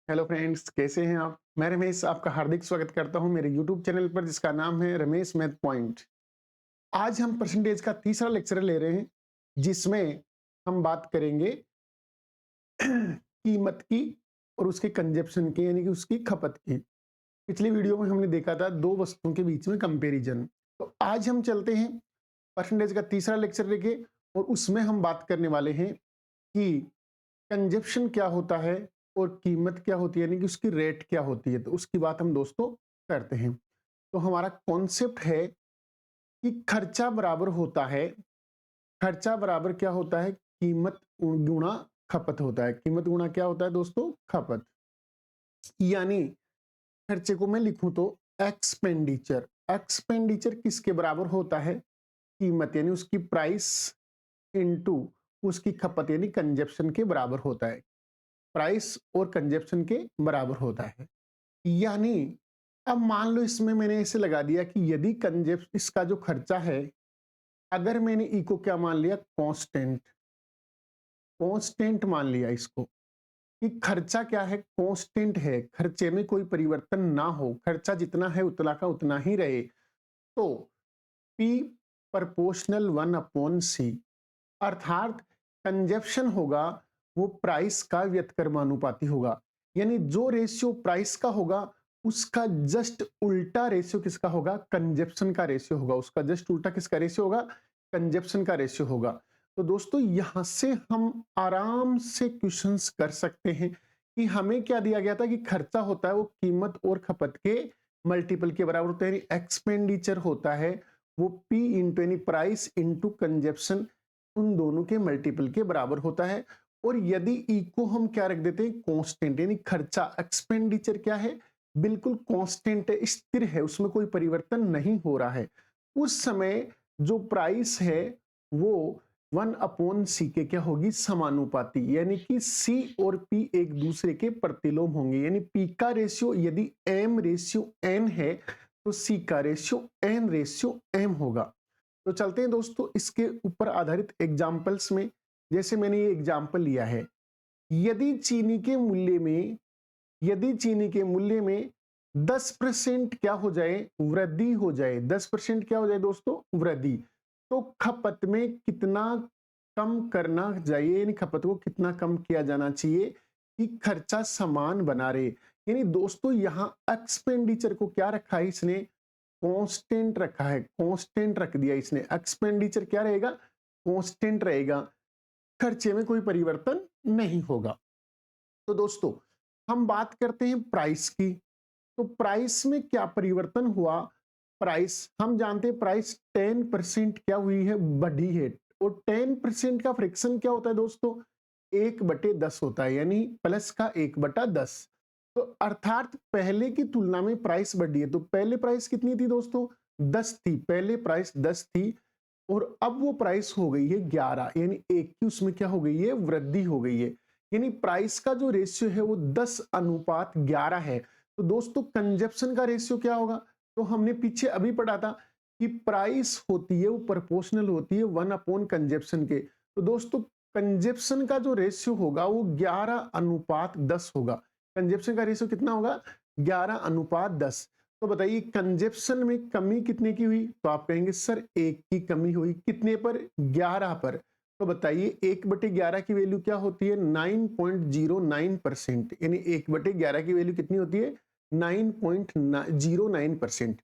Hello friends, कैसे हैं आप? मैं रमेश आपका हार्दिक स्वागत करता हूं मेरे यूट्यूब चैनल पर जिसका नाम है रमेश मैथ पॉइंट। आज हम परसेंटेज का तीसरा लेक्चर ले रहे हैं जिसमें हम बात करेंगे कीमत की और उसके कंजप्शन की यानी कि उसकी खपत की। पिछली वीडियो में हमने देखा था दो वस्तुओं के बीच में कंपैरिजन। तो आज हम चलते हैं परसेंटेज का तीसरा लेक्चर लेके और उसमें हम बात करने वाले हैं कि कंजप्शन क्या होता है और कीमत क्या होती है यानी कि उसकी रेट क्या होती है। तो उसकी बात हम दोस्तों करते हैं। तो हमारा कॉन्सेप्ट है कि खर्चा बराबर होता है, खर्चा बराबर क्या होता है, कीमत गुणा खपत होता है। कीमत गुणा क्या होता है दोस्तों, खपत। यानी खर्चे को मैं लिखूं तो एक्सपेंडिचर, एक्सपेंडिचर किसके बराबर होता है, कीमत यानी उसकी प्राइस इनटू उसकी खपत यानी कंजप्शन के बराबर होता है। प्राइस और कंजप्शन के बराबर होता है। यानी अब मान लो इसमें मैंने इसे लगा दिया कि यदि कंजप्शन इसका जो खर्चा है, अगर मैंने ई को क्या मान लिया, कांस्टेंट, कांस्टेंट मान लिया इसको कि खर्चा क्या है, कांस्टेंट है, खर्चे में कोई परिवर्तन ना हो, खर्चा जितना है उतना का उतना ही रहे, तो P प्रोपोर्शनल 1/C, अर्थात कंजप्शन होगा वो प्राइस का व्यतकर्मानुपाती होगा। यानी जो रेशियो प्राइस का होगा उसका जस्ट उल्टा रेशियो किसका होगा, कंजप्शन का रेशियो होगा। उसका जस्ट उल्टा किसका रेशियो होगा, कंजप्शन का रेशियो होगा। तो दोस्तों यहां से हम आराम से क्वेश्चंस कर सकते हैं कि हमें क्या दिया गया था कि खर्चा होता है वो कीमत और खपत के मल्टीपल के बराबर होता है। एक्सपेंडिचर होता है वो P इंटू यानी प्राइस इंटू कंजप्शन, उन दोनों के मल्टीपल के बराबर होता है। और यदि ई को हम क्या रख देते हैं, कांस्टेंट, यानी खर्चा, एक्सपेंडिचर क्या है, बिल्कुल कांस्टेंट है, स्थिर है, उसमें कोई परिवर्तन नहीं हो रहा है। उस समय जो प्राइस है वो 1/C के क्या होगी, समानुपाती, यानी कि C और P एक दूसरे के प्रतिलोम होंगे। यानी P का रेशियो यदि M रेशियो N है तो C का रेशियो N रेशियो M होगा। तो चलते हैं दोस्तों इसके ऊपर आधारित एग्जाम्पल्स में। जैसे मैंने ये एग्जाम्पल लिया है, यदि चीनी के मूल्य में, यदि चीनी के मूल्य में 10% क्या हो जाए, वृद्धि हो जाए, 10% क्या हो जाए दोस्तों, वृद्धि, तो खपत में कितना कम करना चाहिए, यानी खपत को कितना कम किया जाना चाहिए कि खर्चा समान बना रहे। यानी दोस्तों यहां एक्सपेंडिचर को क्या रखा है इसने, कांस्टेंट रखा है, कांस्टेंट रख दिया इसने। एक्सपेंडिचर क्या रहेगा, कांस्टेंट रहेगा, खर्चे में कोई परिवर्तन नहीं होगा। तो दोस्तों हम बात करते हैं प्राइस की। तो प्राइस में क्या परिवर्तन हुआ, प्राइस हम जानते हैं प्राइस 10% क्या हुई है, बढ़ी है। और 10% का फ्रैक्शन क्या होता है दोस्तों, 1/10 होता है, यानी प्लस का 1/10। तो अर्थात पहले की तुलना में प्राइस बढ़ी है। तो पहले प्राइस कितनी थी दोस्तों, 10 थी, पहले प्राइस 10 थी और अब वो प्राइस हो गई है 11, यानी एक की उसमें क्या हो गई है, वृद्धि हो गई है। यानी प्राइस का जो रेशियो है वो 10/11 है। तो दोस्तों कंजप्शन का रेशियो क्या होगा, तो हमने पीछे अभी पढ़ा था कि प्राइस होती है वो प्रोपोर्शनल होती है 1/कंजप्शन के। तो दोस्तों कंजप्शन का जो रेशियो होगा वो 11/10 होगा। कंजप्शन का रेशियो कितना होगा, 11/10। तो बताइए कंजप्शन में कमी कितने की हुई, तो आप कहेंगे सर एक की कमी हुई, कितने पर, 11 पर। तो बताइए 1/11 की वैल्यू क्या होती है, 9.09%, यानी 1/11 की वैल्यू कितनी होती है, 9.09%।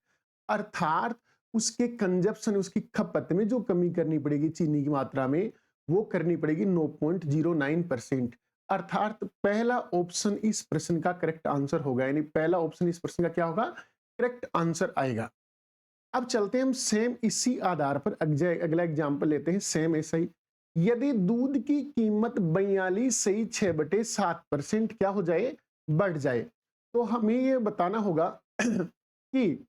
अर्थात उसके कंजप्शन, उसकी खपत में जो कमी करनी पड़ेगी चीनी की मात्रा में, वो करनी पड़ेगी 9.09%। अर्थात पहला ऑप्शन इस प्रश्न का करेक्ट आंसर होगा, यानी पहला ऑप्शन इस प्रश्न का क्या होगा, करेक्ट आंसर आएगा। अब चलते हैं हम सेम इसी आधार पर अगला एग्जांपल लेते हैं, सेम ऐसा ही। यदि दूध की कीमत 42.6/7% क्या हो जाए, बढ़ जाए, तो हमें यह बताना होगा कि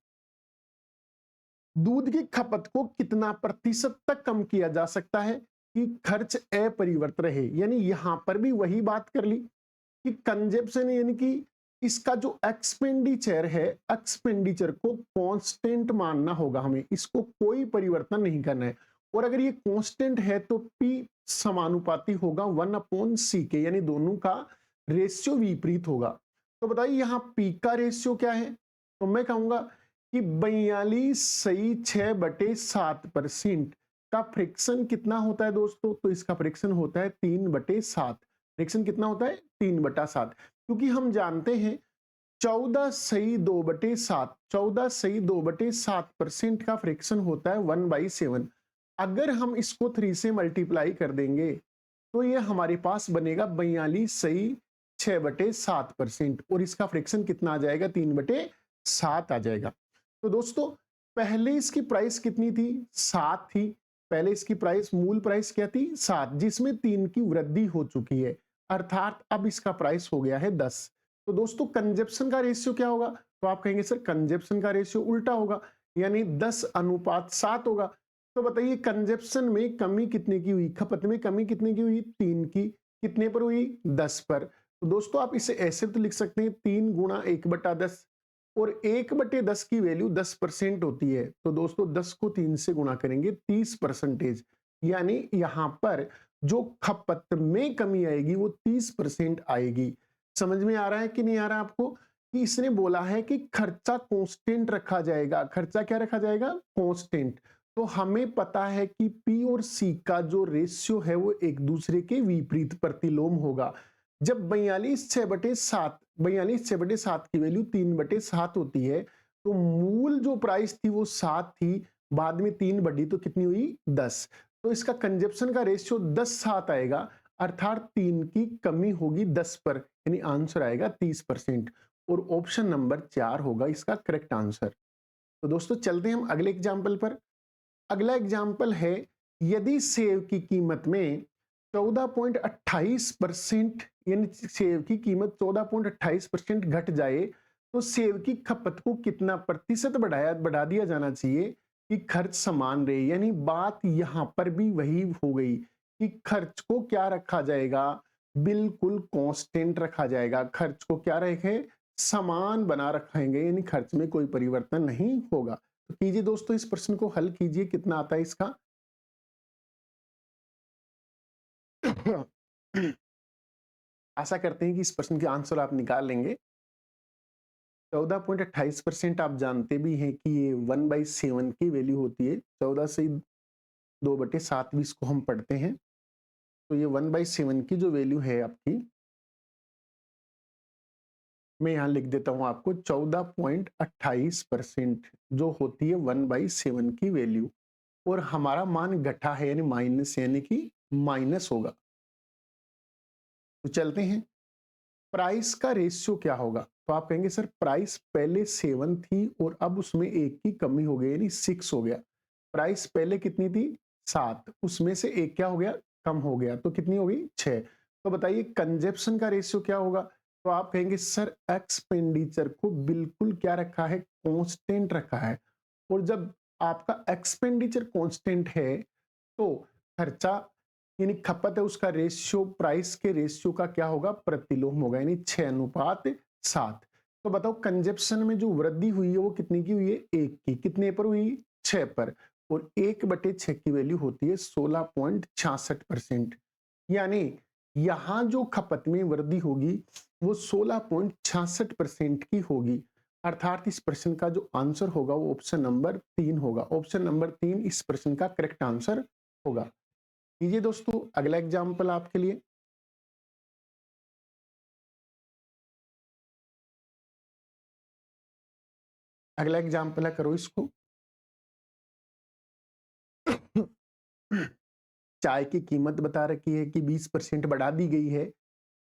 दूध की खपत को कितना प्रतिशत तक कम किया जा सकता है कि खर्च अपरिवर्तित रहे। यानी यहां पर भी वही बात कर ली कि कंजप्शन यानी कि इसका जो एक्सपेंडिचर है, एक्सपेंडिचर को कांस्टेंट मानना होगा हमें, इसको कोई परिवर्तन नहीं करना है। और अगर ये कांस्टेंट है तो P समानुपाती होगा 1/C के, यानी दोनों का रेशियो विपरीत होगा। तो बताइए यहाँ पी का रेशियो क्या है, तो मैं कहूंगा कि 42/6/7% का फ्रिक्शन कितना होता है दोस्तों, तो इसका फ्रिक्शन होता है 3/7। फ्रिक्शन कितना होता है 3/7, क्योंकि हम जानते हैं 14/2/7, 14/2/7% का फ्रिक्शन होता है 1/7। अगर हम इसको 3 से मल्टीप्लाई कर देंगे तो ये हमारे पास बनेगा 42/6/7%, और इसका फ्रिक्शन कितना आ जाएगा 3/7 आ जाएगा। तो दोस्तों पहले इसकी प्राइस कितनी थी 7 थी, पहले इसकी प्राइस मूल प्राइस क्या थी 7, जिसमें 3 की वृद्धि हो चुकी है, अर्थात अब इसका प्राइस हो गया है 10। तो दोस्तों कंजप्शन का रेशियो क्या होगा, तो आप कहेंगे सर कंजप्शन का रेशियो उल्टा होगा, यानी 10:7 होगा। तो बताइए कंजप्शन में कमी कितने की हुई, खपत में कमी कितने की हुई 3 की, कितने पर हुई 10 पर। तो दोस्तों आप इसे ऐसे तो लिख सकते हैं 3 गुणा 1/10, और 1/10 की वैल्यू 10% होती है, तो दोस्तों 10 को 3 से गुणा करेंगे 30%, यानी यहां पर जो खपत में कमी आएगी वो 30% आएगी। समझ में आ रहा है कि नहीं आ रहा आपको, कि इसने बोला है कि खर्चा कांस्टेंट रखा जाएगा, खर्चा क्या रखा जाएगा कांस्टेंट। तो हमें पता है कि पी और सी का जो रेशियो है वो एक दूसरे के विपरीत प्रतिलोम होगा। जब 42/6/7 की वैल्यू 3/7 होती है, तो मूल जो प्राइस थी वो 7 थी, बाद में 3 बढ़ी तो कितनी हुई 10। तो इसका कंजप्शन का रेशियो 10:7 आएगा, अर्थात 3 की कमी होगी 10 पर, यानी आंसर आएगा 30%, और ऑप्शन नंबर 4 होगा इसका करेक्ट आंसर। तो दोस्तों चलते हैं हम अगले एग्जाम्पल पर। अगला एग्जाम्पल है, यदि सेव की कीमत में 14.28%, यानी सेव की कीमत 14.28% घट जाए तो सेव की खपत को कितना प्रतिशत बढ़ा दिया जाना चाहिए कि खर्च समान रहे। यानी बात यहां पर भी वही हो गई कि खर्च को क्या रखा जाएगा, बिल्कुल कांस्टेंट रखा जाएगा, खर्च को क्या रखे समान बना रखेंगे, यानी खर्च में कोई परिवर्तन नहीं होगा। तो कीजिए दोस्तों इस प्रश्न को हल कीजिए, कितना आता है इसका। आशा करते हैं कि इस प्रश्न के आंसर आप निकाल लेंगे। 14.28% आप जानते भी हैं कि ये 1/7 की वैल्यू होती है, 14/2/7 भी इसको हम पढ़ते हैं। तो ये 1/7 की जो वैल्यू है आपकी, मैं यहां लिख देता हूं आपको 14.28% जो होती है 1/7 की वैल्यू, और हमारा मान घटा है यानी माइनस, यानी कि माइनस होगा। तो चलते हैं, प्राइस का रेशियो क्या होगा, तो आप कहेंगे सर प्राइस पहले 7 थी और अब उसमें 1 की कमी हो गई यानी 6 हो गया। प्राइस पहले कितनी थी 7, उसमें से 1 क्या हो गया कम हो गया, तो कितनी हो गई 6। तो बताइए कंजप्शन का रेशियो क्या होगा, तो आप कहेंगे सर एक्सपेंडिचर को बिल्कुल क्या रखा है कांस्टेंट रखा है, और जब आपका एक्सपेंडिचर कांस्टेंट है तो खर्चा यानी खपत है उसका रेशियो प्राइस के रेशियो का क्या होगा प्रतिलोम होगा, यानी 6:7। तो बताओ कंजप्शन में जो वृद्धि हुई है वो कितनी की हुई है 1 की, कितने पर हुई 6 पर, और 1/6 की वैल्यू होती है 16.66%, यानी यहां जो खपत में वृद्धि होगी वो 16.66% की होगी, अर्थात इस प्रश्न का जो आंसर होगा वो ऑप्शन नंबर 3 होगा। ऑप्शन नंबर 3 इस प्रश्न का करेक्ट आंसर होगा। लीजिए दोस्तों अगला एग्जाम्पल आपके लिए, अगला एग्जाम्पल है, करो इसको। चाय की कीमत बता रखी है कि 20% बढ़ा दी गई है,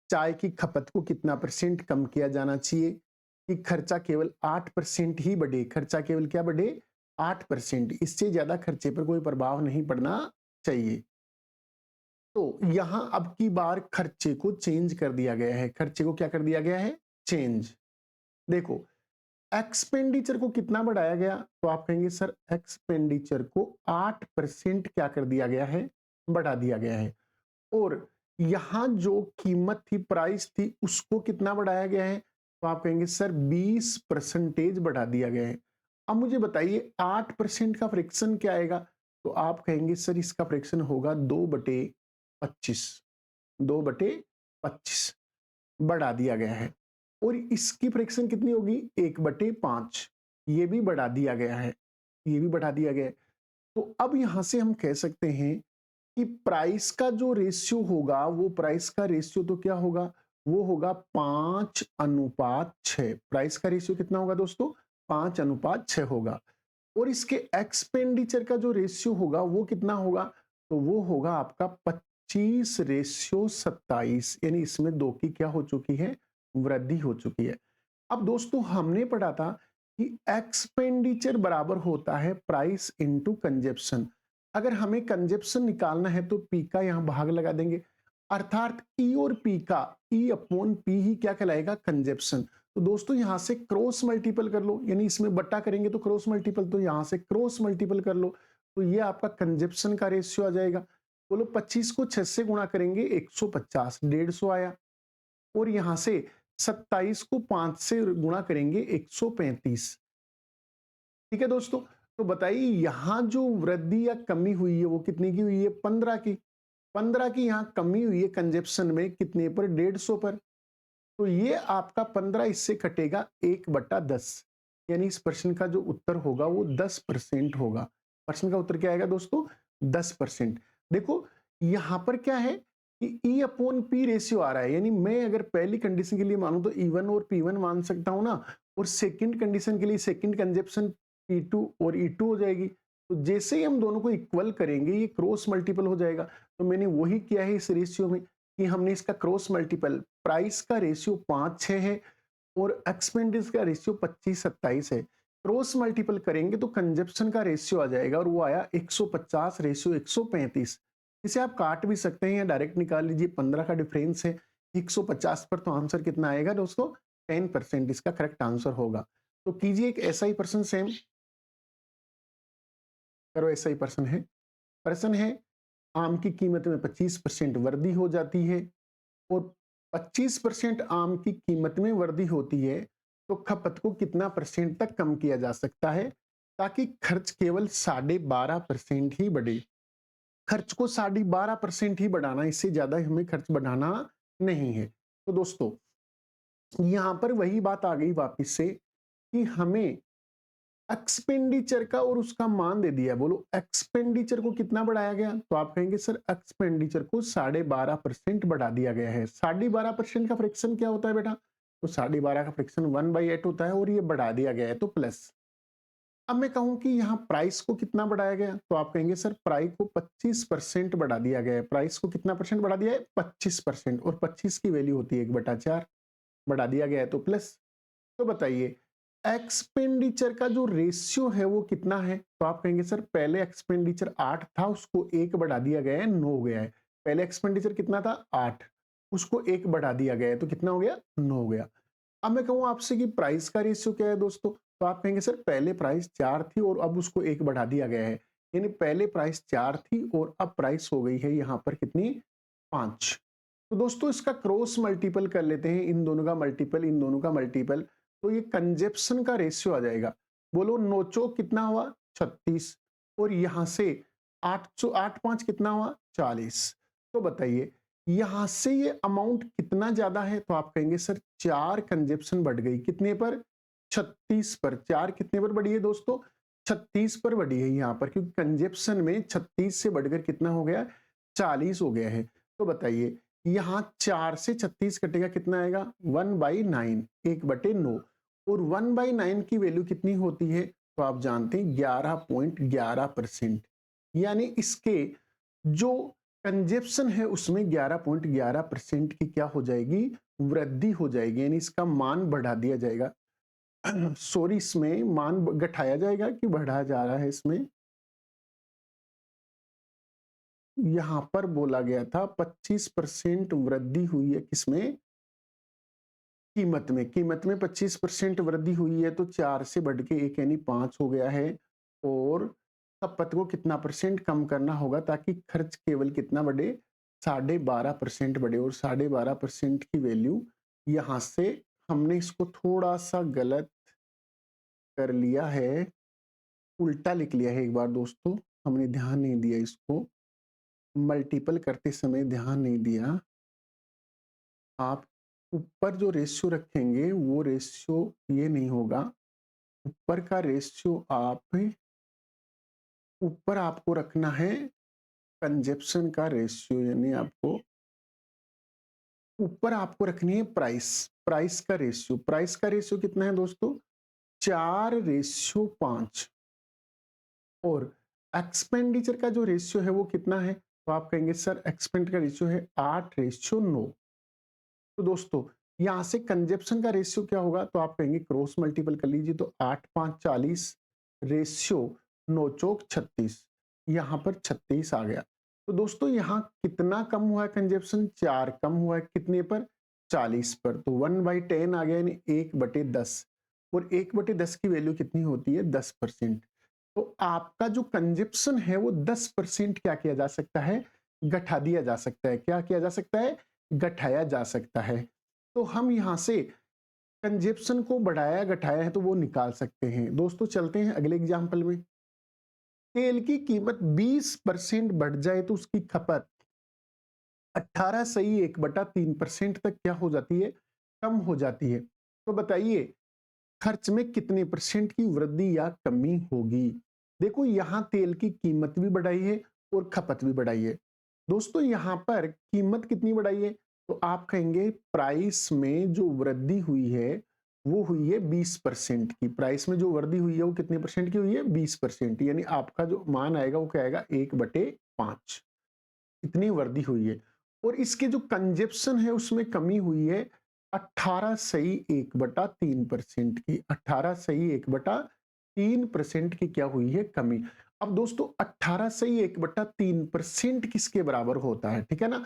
चाय की खपत को कितना परसेंट कम किया जाना चाहिए कि खर्चा केवल 8% ही बढ़े, खर्चा केवल क्या बढ़े 8%, इससे ज्यादा खर्चे पर कोई प्रभाव नहीं पड़ना चाहिए। तो यहां अब की बार खर्चे को चेंज कर दिया गया है, खर्चे को क्या कर दिया गया है चेंज। देखो एक्सपेंडिचर को कितना बढ़ाया गया, तो आप कहेंगे सर एक्सपेंडिचर को 8% क्या कर दिया गया है बढ़ा दिया गया है, और यहां जो कीमत थी प्राइस थी उसको कितना बढ़ाया गया है, तो आप कहेंगे सर 20% बढ़ा दिया गया है। अब मुझे बताइए 8% का फ्रैक्शन क्या आएगा, तो आप कहेंगे सर इसका फ्रैक्शन होगा 2/25, 2/25 बढ़ा दिया गया है। और इसकी फ्रैक्शन कितनी होगी 1/5, ये भी बढ़ा दिया गया है, ये भी बढ़ा दिया गया है। तो अब यहां से हम कह सकते हैं कि प्राइस का जो रेशियो होगा, वो प्राइस का रेशियो तो क्या होगा, वो होगा 5:6। प्राइस का रेशियो कितना होगा दोस्तों, 5:6 होगा। और इसके एक्सपेंडिचर का जो रेशियो होगा वो कितना होगा, तो वो होगा आपका 25:27, यानी इसमें 2 की क्या हो चुकी है, वृद्धि हो चुकी है। अब दोस्तों हमने पढ़ा था कि एक्सपेंडिचर बराबर होता है प्राइस इनटू कंजप्शन। अगर हमें कंजप्शन निकालना है तो पी का यहां भाग लगा देंगे, अर्थात ई और पी का, ई अपॉन पी ही क्या कहलाएगा, कंजप्शन। तो दोस्तों यहां से क्रॉस मल्टीपल कर लो, यानी इसमें बट्टा करेंगे तो क्रॉस मल्टीपल, तो यहां से क्रॉस मल्टीपल कर लो, तो ये आपका कंजप्शन का रेशियो आ जाएगा। बोलो 25 को 6 से गुणा करेंगे 150, 150 आया। और यहां से 27 को 5 से गुणा करेंगे 135। ठीक है दोस्तों, तो बताइए यहां जो वृद्धि या कमी हुई है वो कितने की हुई है, 15 की। 15 की यहां कमी हुई है कंजप्शन में, कितने पर, 150 पर। तो ये आपका 15 इससे कटेगा 1/10, यानी इस प्रश्न का जो उत्तर होगा वो 10% होगा। प्रश्न का उत्तर क्या आएगा दोस्तों, 10%। देखो यहां पर क्या है कि ई अपॉन पी रेशियो आ रहा है, यानी मैं अगर पहली कंडीशन के लिए मानूं तो E1 और P1 मान सकता हूं ना, और सेकंड कंडीशन के लिए सेकंड कंजप्शन P2 और E2 हो जाएगी। तो जैसे ही हम दोनों को इक्वल करेंगे ये क्रॉस मल्टीपल हो जाएगा। तो मैंने वही किया है इस रेशियो में कि हमने इसका क्रॉस मल्टीपल, प्राइस का रेशियो 5:6 है और एक्सपेंडिचर का रेशियो 25:27 है, क्रॉस मल्टीपल करेंगे तो कंजप्शन का रेशियो आ जाएगा और वो आया 150 रेशियो 135। इसे आप काट भी सकते हैं या डायरेक्ट निकाल लीजिए, 15 का डिफरेंस है 150 पर, तो आंसर कितना आएगा दोस्तों, 10% इसका करेक्ट आंसर होगा। तो कीजिए एक ऐसा ही प्रश्न सेम करो, ऐसा ही प्रश्न है आम की कीमत में 25% वृद्धि हो जाती है और 25% आम की कीमत में वृद्धि होती है, तो खपत को कितना परसेंट तक कम किया जा सकता है ताकि खर्च केवल 12.5% ही बढ़े। खर्च को 12.5% ही बढ़ाना, इससे ज्यादा हमें खर्च बढ़ाना नहीं है। तो दोस्तों यहां पर वही बात आ गई वापिस से कि हमें एक्सपेंडिचर का और उसका मान दे दिया। बोलो एक्सपेंडिचर को कितना बढ़ाया गया, तो आप कहेंगे सर एक्सपेंडिचर को 12.5% बढ़ा दिया गया है। 12.5% का फ्रैक्शन क्या होता है बेटा, तो 12.5 का फ्रैक्शन 1/8 होता है और ये बढ़ा दिया गया है तो प्लस। अब मैं कहूं कि यहाँ प्राइस को कितना बढ़ाया गया, तो आप कहेंगे सर प्राइस को 25% बढ़ा दिया गया है। प्राइस को कितना परसेंट बढ़ा दिया है, 25%, और 25 की वैल्यू होती है 1/4, बढ़ा दिया गया है तो प्लस। तो बताइए एक्सपेंडिचर का जो रेशियो है वो कितना है, तो आप कहेंगे सर पहले एक्सपेंडिचर 8 था उसको 1 बढ़ा दिया गया है, 9 हो गया है। पहले एक्सपेंडिचर कितना था 8, उसको 1 बढ़ा दिया गया है तो कितना हो गया, 9 हो गया। अब मैं कहूं आपसे कि प्राइस का रेशियो क्या है दोस्तों, तो आप कहेंगे सर पहले प्राइस 4 थी और अब उसको 1 बढ़ा दिया गया है, यानी पहले प्राइस 4 थी और अब प्राइस हो गई है यहां पर कितनी, 5। तो दोस्तों इसका क्रॉस मल्टीपल कर लेते हैं, इन दोनों का मल्टीपल, इन दोनों का मल्टीपल, तो ये कंजप्शन का रेशियो आ जाएगा। बोलो नोचो कितना हुआ, 36, और यहां से 8 5 कितना हुआ, 40। तो बताइए यहां से ये अमाउंट कितना ज्यादा है, तो आप कहेंगे सर 4 कंजप्शन बढ़ गई, कितने पर, 36 पर। 4 कितने पर बढ़ी है दोस्तों, 36 पर बढ़ी है यहाँ पर, क्योंकि कंजप्शन में 36 से बढ़कर कितना हो गया, 40 हो गया है। तो बताइए यहाँ 4 से 36 कटेगा कितना आएगा, 1/9, 1/9, और 1/9 की वैल्यू कितनी होती है, तो आप जानते हैं 11.11%, यानी इसके जो कंजप्शन है उसमें 11.11% की क्या हो जाएगी, वृद्धि हो जाएगी, यानी इसका मान बढ़ा दिया जाएगा। सॉरी, इसमें मान घटाया जाएगा कि बढ़ाया जा रहा है, इसमें यहां पर बोला गया था 25% वृद्धि हुई है, किसमें, कीमत में 25% वृद्धि हुई है, तो 4 से बढ़ के 1 यानी 5 हो गया है। और खपत को कितना परसेंट कम करना होगा ताकि खर्च केवल कितना बढ़े, 12.5% बढ़े, और 12.5% की वैल्यू यहां से हमने इसको थोड़ा सा गलत कर लिया है, उल्टा लिख लिया है एक बार दोस्तों, हमने ध्यान नहीं दिया, इसको मल्टीपल करते समय ध्यान नहीं दिया। आप ऊपर जो रेशियो रखेंगे वो रेशियो ये नहीं होगा। ऊपर का रेशियो ऊपर आपको रखना है कंजप्शन का रेशियो, यानी आपको ऊपर आपको रखनी है प्राइस का रेशियो। प्राइस का रेशियो कितना है दोस्तों? 4:5। और एक्सपेंडिचर का जो रेशियो है वो कितना है? तो आप कहेंगे सर एक्सपेंड का रेशियो है 8:9। तो दोस्तों यहां से कंजप्शन का रेशियो क्या होगा? तो आप कहेंगे क्रॉस मल्टीपल कर लीजिए, तो 8×5 = 40, रेशियो 9 चौक 36, यहां पर 36 आ गया। तो दोस्तों यहां कितना कम हुआ है कंजप्शन? 4 कम हुआ है, कितने पर? 40 पर। तो 1/10 आ गया, यानी 1/10। और 1/10 की वैल्यू कितनी होती है? 10%। तो आपका जो कंजप्शन है वो 10% क्या किया जा सकता है? घटा दिया जा सकता है। क्या किया जा सकता है? घटाया जा सकता है। तो हम यहां से कंजप्शन को बढ़ाया घटाया है तो वो निकाल सकते हैं। दोस्तों चलते हैं अगले एग्जांपल में। तेल की कीमत 20% बढ़ जाए तो उसकी खपत 18.1/3% तक क्या हो जाती है? कम हो जाती है। तो बताइए खर्च में कितने परसेंट की वृद्धि या कमी होगी? देखो यहां तेल की कीमत भी बढ़ाई है और खपत भी बढ़ाई है। दोस्तों यहां पर कीमत कितनी बढ़ाई है? तो आप कहेंगे प्राइस में जो वृद्धि हुई है वो हुई है 20% की। प्राइस में जो वृद्धि हुई है वो कितने परसेंट की हुई है? 20%। यानी आपका जो मान आएगा वो क्या आएगा? 1/5 इतनी वृद्धि हुई है। और इसके जो कंजप्शन है उसमें कमी हुई है 18.1/3% की। 18.1/3% की क्या हुई है? कमी। अब दोस्तों 18.1/3% किसके बराबर होता है? ठीक है ना?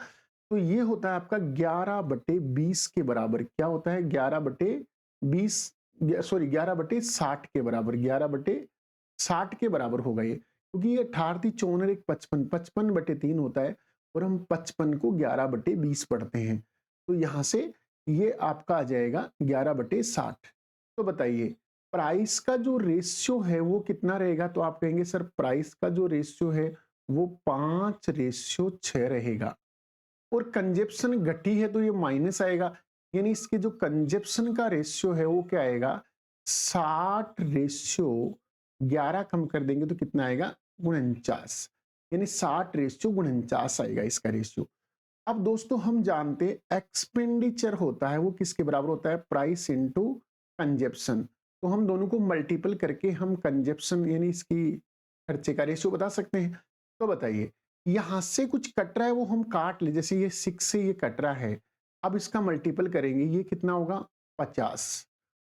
तो ये होता है आपका 11/20 के बराबर। क्या होता है? 11/20, सॉरी 11/60 के बराबर। 11/60 के बराबर होगा ये, क्योंकि ये 18 4 1 55, 55/3 होता है और हम 55 को 11/20 पढ़ते हैं। तो यहां से ये आपका आ जाएगा 11/60। तो बताइए प्राइस का जो रेशियो है वो कितना रहेगा? तो आप कहेंगे सर प्राइस का जो रेशियो है वो 5:6 रहेगा। और कंजप्शन घटी है तो ये माइनस आएगा, यानी इसके जो कंजप्शन का रेशियो है वो क्या आएगा? 60:11 कम कर देंगे तो कितना आएगा? 49। यानी 60:49 आएगा इसका रेशियो। अब दोस्तों हम जानते हैं एक्सपेंडिचर होता है वो किसके बराबर होता है? Price into consumption. तो हम दोनों को मल्टीपल करके हम कंजप्शन यानी इसकी खर्चे का रेशियो बता सकते हैं। तो बताइए यहां से कुछ कट रहा है वो हम काट ले, जैसे ये 6 से ये कट रहा है। अब इसका मल्टीपल करेंगे, ये कितना होगा? 50।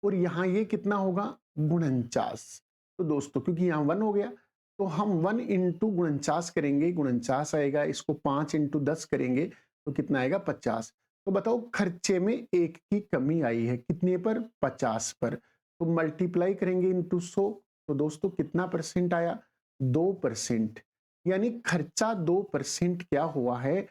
और यहां ये कितना होगा? 49। तो दोस्तों क्योंकि यहां 1 हो गया तो हम 1 इंटू 49 करेंगे, 49 आएगा। इसको 5 इंटू 10 करेंगे तो कितना आएगा? 50। तो बताओ खर्चे में 1 की कमी आई है, कितने पर? 50 पर। तो मल्टीप्लाई करेंगे इंटू 100, तो दोस्तों कितना परसेंट आया? 2%। यानी खर्चा 2% क्या हुआ है?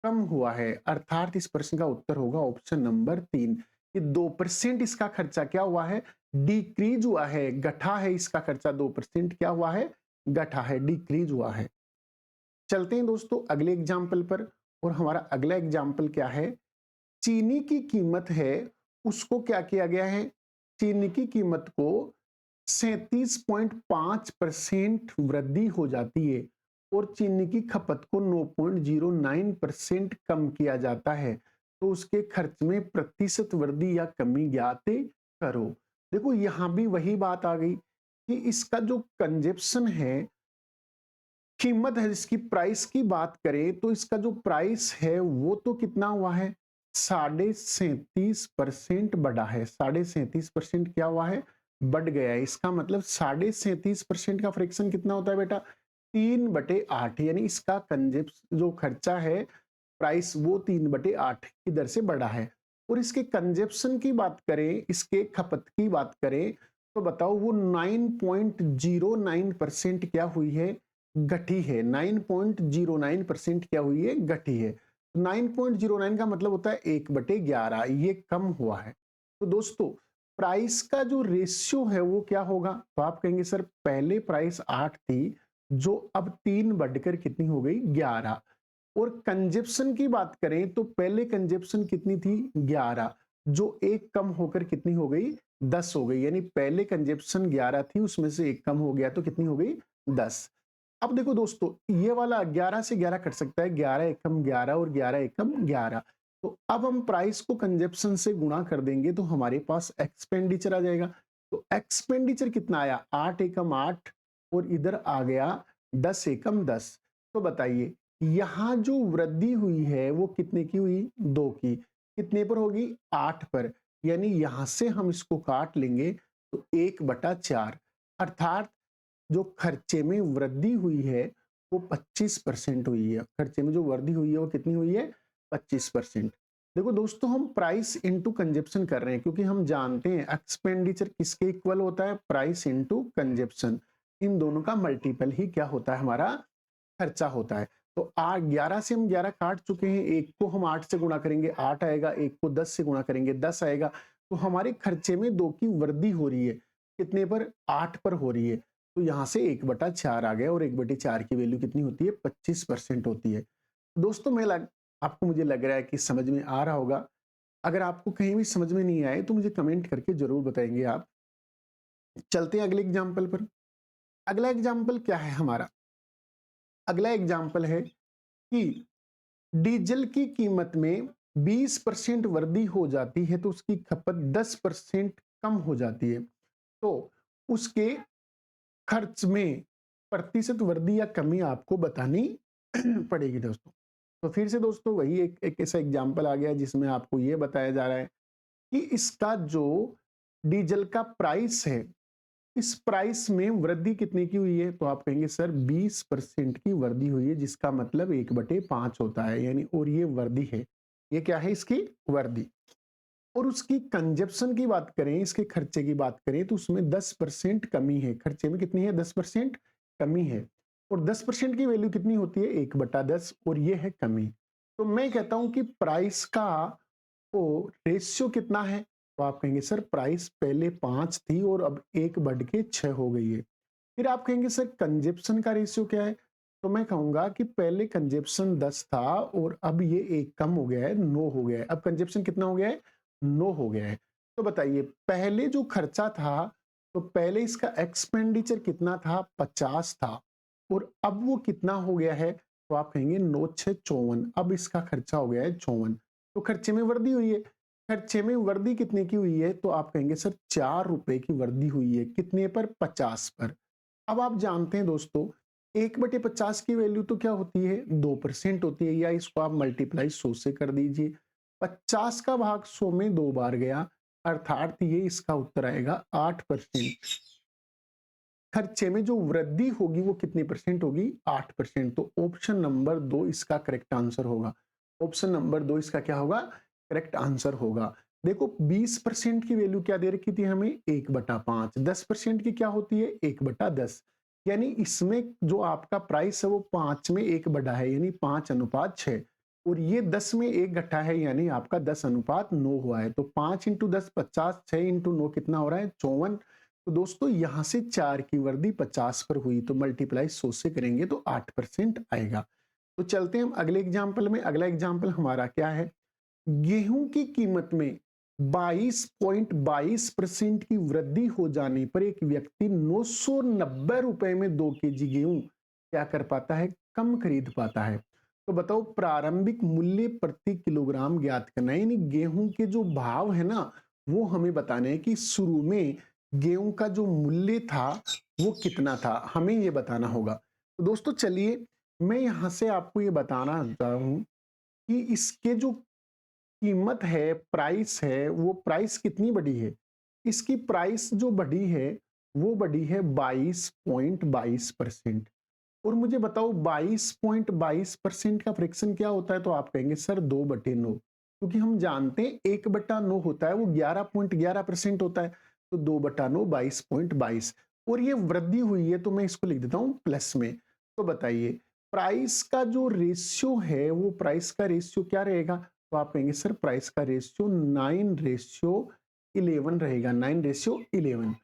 कम हुआ है। अर्थात इस प्रश्न का उत्तर होगा ऑप्शन नंबर 3 कि 2% इसका खर्चा क्या हुआ है? डिक्रीज हुआ है, घटा है। इसका खर्चा 2% क्या हुआ है? घटा है, डिक्रीज हुआ है। चलते हैं दोस्तों अगले एग्जाम्पल पर। और हमारा अगला एग्जाम्पल क्या है? चीनी की कीमत है उसको क्या किया गया है? चीनी की कीमत को 37.5% वृद्धि हो जाती है और चीनी की खपत को 9.09% कम किया जाता है। तो उसके खर्च में प्रतिशत वृद्धि या कमी ज्ञात करो। देखो यहां भी वही बात आ गई कि इसका जो कंजप्शन है, कीमत है जिसकी प्राइस की बात करें तो इसका जो प्राइस है वो तो कितना हुआ है? 37.5% बढ़ा है। 37.5% क्या हुआ है? बढ़ गया है। इसका मतलब 37.5% का फ्रैक्शन कितना होता है बेटा? 3/8। यानी इसका कंजप्शन जो खर्चा है प्राइस वो 3/8 की दर से बढ़ा है। और इसके कंजप्शन की बात करें, इसके खपत की बात करें तो बताओ वो 9.09% क्या हुई है? घटी है। 9.09% क्या हुई है? घटी है। 9.09 का मतलब होता है 1/11, ये कम हुआ है। तो दोस्तों प्राइस का जो रेशियो है वो क्या होगा? तो आप कहेंगे सर पहले प्राइस 8 थी जो अब 3 बढ़कर कितनी हो गई? 11। और कंजप्शन की बात करें तो पहले कंजप्शन कितनी थी 11, जो एक कम होकर कितनी हो गई 10 हो गई, यानी पहले कंजप्शन 11 थी उसमें से एक कम हो गया तो कितनी हो गई 10। अब देखो दोस्तों ये वाला 11 से 11 कट सकता है, 11 एकम 11 और 11 एकम 11। तो अब हम प्राइस को कंजप्शन से गुणा कर देंगे तो हमारे पास एक्सपेंडिचर आ जाएगा। तो एक्सपेंडिचर कितना आया 8 एकम 8 और इधर आ गया 10 एकम 10। तो बताइए यहां जो वृद्धि हुई है वो कितने की हुई 2 की, कितने पर होगी 8 पर, यानी यहां से हम इसको काट लेंगे तो 1/4, अर्थात जो खर्चे में वृद्धि हुई है वो 25% हुई है। खर्चे में जो वृद्धि हुई है वो कितनी हुई है 25%। देखो दोस्तों हम प्राइस इनटू कंजप्शन कर रहे हैं क्योंकि हम जानते हैं एक्सपेंडिचर किसके इक्वल होता है प्राइस इनटू कंजप्शन, इन दोनों का मल्टीपल ही क्या होता है हमारा खर्चा होता है। तो 11 से हम 11 काट चुके हैं, एक को हम 8 से गुणा करेंगे 8 आएगा, एक को 10 से गुणा करेंगे 10 आएगा। तो हमारे खर्चे में 2 की वृद्धि हो रही है, कितने पर 8 पर हो रही है। तो यहां से 1/4 आ गया और 1/4 की वैल्यू कितनी होती है 25% होती है। दोस्तों आपको मुझे लग रहा है कि समझ में आ रहा होगा। अगर आपको कहीं भी समझ में नहीं आए तो मुझे कमेंट करके जरूर बताएंगे आप। चलते हैं अगले एग्जाम्पल पर। अगला एग्जाम्पल क्या है हमारा, अगला एग्जाम्पल है कि डीजल की कीमत में 20% वृद्धि हो जाती है तो उसकी खपत 10% कम हो जाती है, तो उसके खर्च में प्रतिशत वृद्धि या कमी आपको बतानी पड़ेगी दोस्तों। तो फिर से दोस्तों वही एक ऐसा एग्जाम्पल आ गया जिसमें आपको ये बताया जा रहा है कि इसका जो डीजल का प्राइस है, इस प्राइस में वृद्धि कितने की हुई है, तो आप कहेंगे सर 20% की वृद्धि हुई है, जिसका मतलब 1/5 होता है, यानी और ये वृद्धि है, ये क्या है इसकी वृद्धि। और उसकी कंजप्शन की बात करें, इसके खर्चे की बात करें तो उसमें 10% कमी है, खर्चे में कितनी है 10% कमी है। और 10% की वैल्यू कितनी होती है 1/10 और ये है कमी। तो मैं कहता हूं कि प्राइस का वो रेशियो कितना है, तो आप कहेंगे सर प्राइस पहले 5 थी और अब 1 बढ़ के 6 हो गई है। फिर आप कहेंगे सर कंजप्शन का रेशियो क्या है, तो मैं कहूंगा कि पहले कंजप्शन 10 था और अब ये 1 कम हो गया है 9 हो गया है। अब कंजप्शन कितना हो गया है 9 हो गया है। तो बताइए पहले जो खर्चा था, तो पहले इसका एक्सपेंडिचर कितना था 50 था और अब वो कितना हो गया है, तो आप कहेंगे 9 6 54, अब इसका खर्चा हो गया है 54। तो खर्चे में वृद्धि हुई है, खर्चे में वृद्धि कितने की हुई है, तो आप कहेंगे सर 4 रुपए की वृद्धि हुई है, कितने पर 50 पर। अब आप जानते हैं दोस्तों 1/50 की वैल्यू तो क्या होती है 2% होती है, या इसको आप मल्टीप्लाई 100 से कर दीजिए। 50 का भाग 100 में 2 बार गया, अर्थात ये इसका उत्तर आएगा 8%। खर्चे में जो वृद्धि होगी वो कितने परसेंट होगी 8%। तो ऑप्शन नंबर 2 इसका करेक्ट आंसर होगा। ऑप्शन नंबर 2 इसका क्या होगा करेक्ट आंसर होगा। देखो 20% की वैल्यू क्या दे रखी थी हमें 1/5, 10% की क्या होती है 1/10, यानी इसमें जो आपका प्राइस है वो 5 में 1 बढ़ा है, यानी 5:6, और ये 10 में 1 घटा है, यानी आपका 10:9 हुआ है। तो 5 इंटू 10 50, 6 इंटू 9 कितना हो रहा है 54। तो दोस्तों यहां से 4 की वृद्धि 50 पर हुई, तो मल्टीप्लाई 100 से करेंगे तो 8% आएगा। तो चलते हैं हम अगले एग्जाम्पल में। अगला एग्जाम्पल हमारा क्या है, गेहूं की कीमत में 22.22% की वृद्धि हो जाने पर एक व्यक्ति 990 रुपए में 2 kg गेहूं क्या कर पाता है कम खरीद पाता है। तो बताओ प्रारंभिक मूल्य प्रति किलोग्राम ज्ञात करना है, यानी गेहूं के जो भाव है ना वो हमें बताने हैं कि शुरू में गेहूं का जो मूल्य था वो कितना था, हमें ये बताना होगा। तो दोस्तों चलिए मैं यहां से आपको ये बताना चाहता हूं कि इसके जो कीमत है प्राइस है वो प्राइस कितनी बढ़ी है, इसकी प्राइस जो बढ़ी है वो बढ़ी है 22.22%। और मुझे बताओ 22.22% का फ्रैक्शन क्या होता है, तो आप कहेंगे सर 2/9, क्योंकि हम जानते हैं 1/9 होता है वो 11.11% होता है, तो 2/9 22.22, और ये वृद्धि हुई है तो मैं इसको लिख देता हूं प्लस में। तो बताइए प्राइस का जो रेशियो है वो प्राइस का रेशियो क्या रहेगा, तो आप कहेंगे सर प्राइस का रेशियो 9:11 रहेगा, 9:11।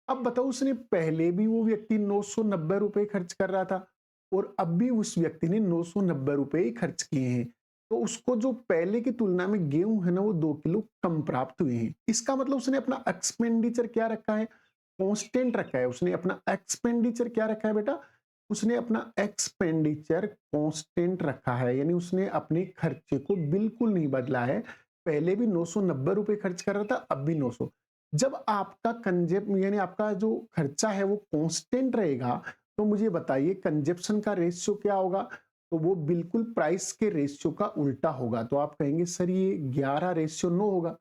अब बताओ उसने पहले भी वो व्यक्ति 990 रुपए खर्च कर रहा था और अब भी उस व्यक्ति ने 990 रुपए ही खर्च किए हैं, तो उसको जो पहले की तुलना में गेहूं है ना वो 2 किलो कम प्राप्त हुए हैं। इसका मतलब उसने अपना एक्सपेंडिचर क्या रखा है, कांस्टेंट रखा है। उसने अपना एक्सपेंडिचर क्या रखा है बेटा, उसने अपना एक्सपेंडिचर कांस्टेंट रखा है, यानी उसने अपने खर्चे को बिल्कुल नहीं बदला है। पहले भी 990 रुपए खर्च कर रहा था, अब भी 900। जब आपका कंजेप यानी आपका जो खर्चा है वो कांस्टेंट रहेगा, तो मुझे बताइए कंजप्शन का रेशियो क्या होगा, तो वो बिल्कुल प्राइस के रेशियो का उल्टा होगा। तो आप कहेंगे सर ये 11:9 होगा।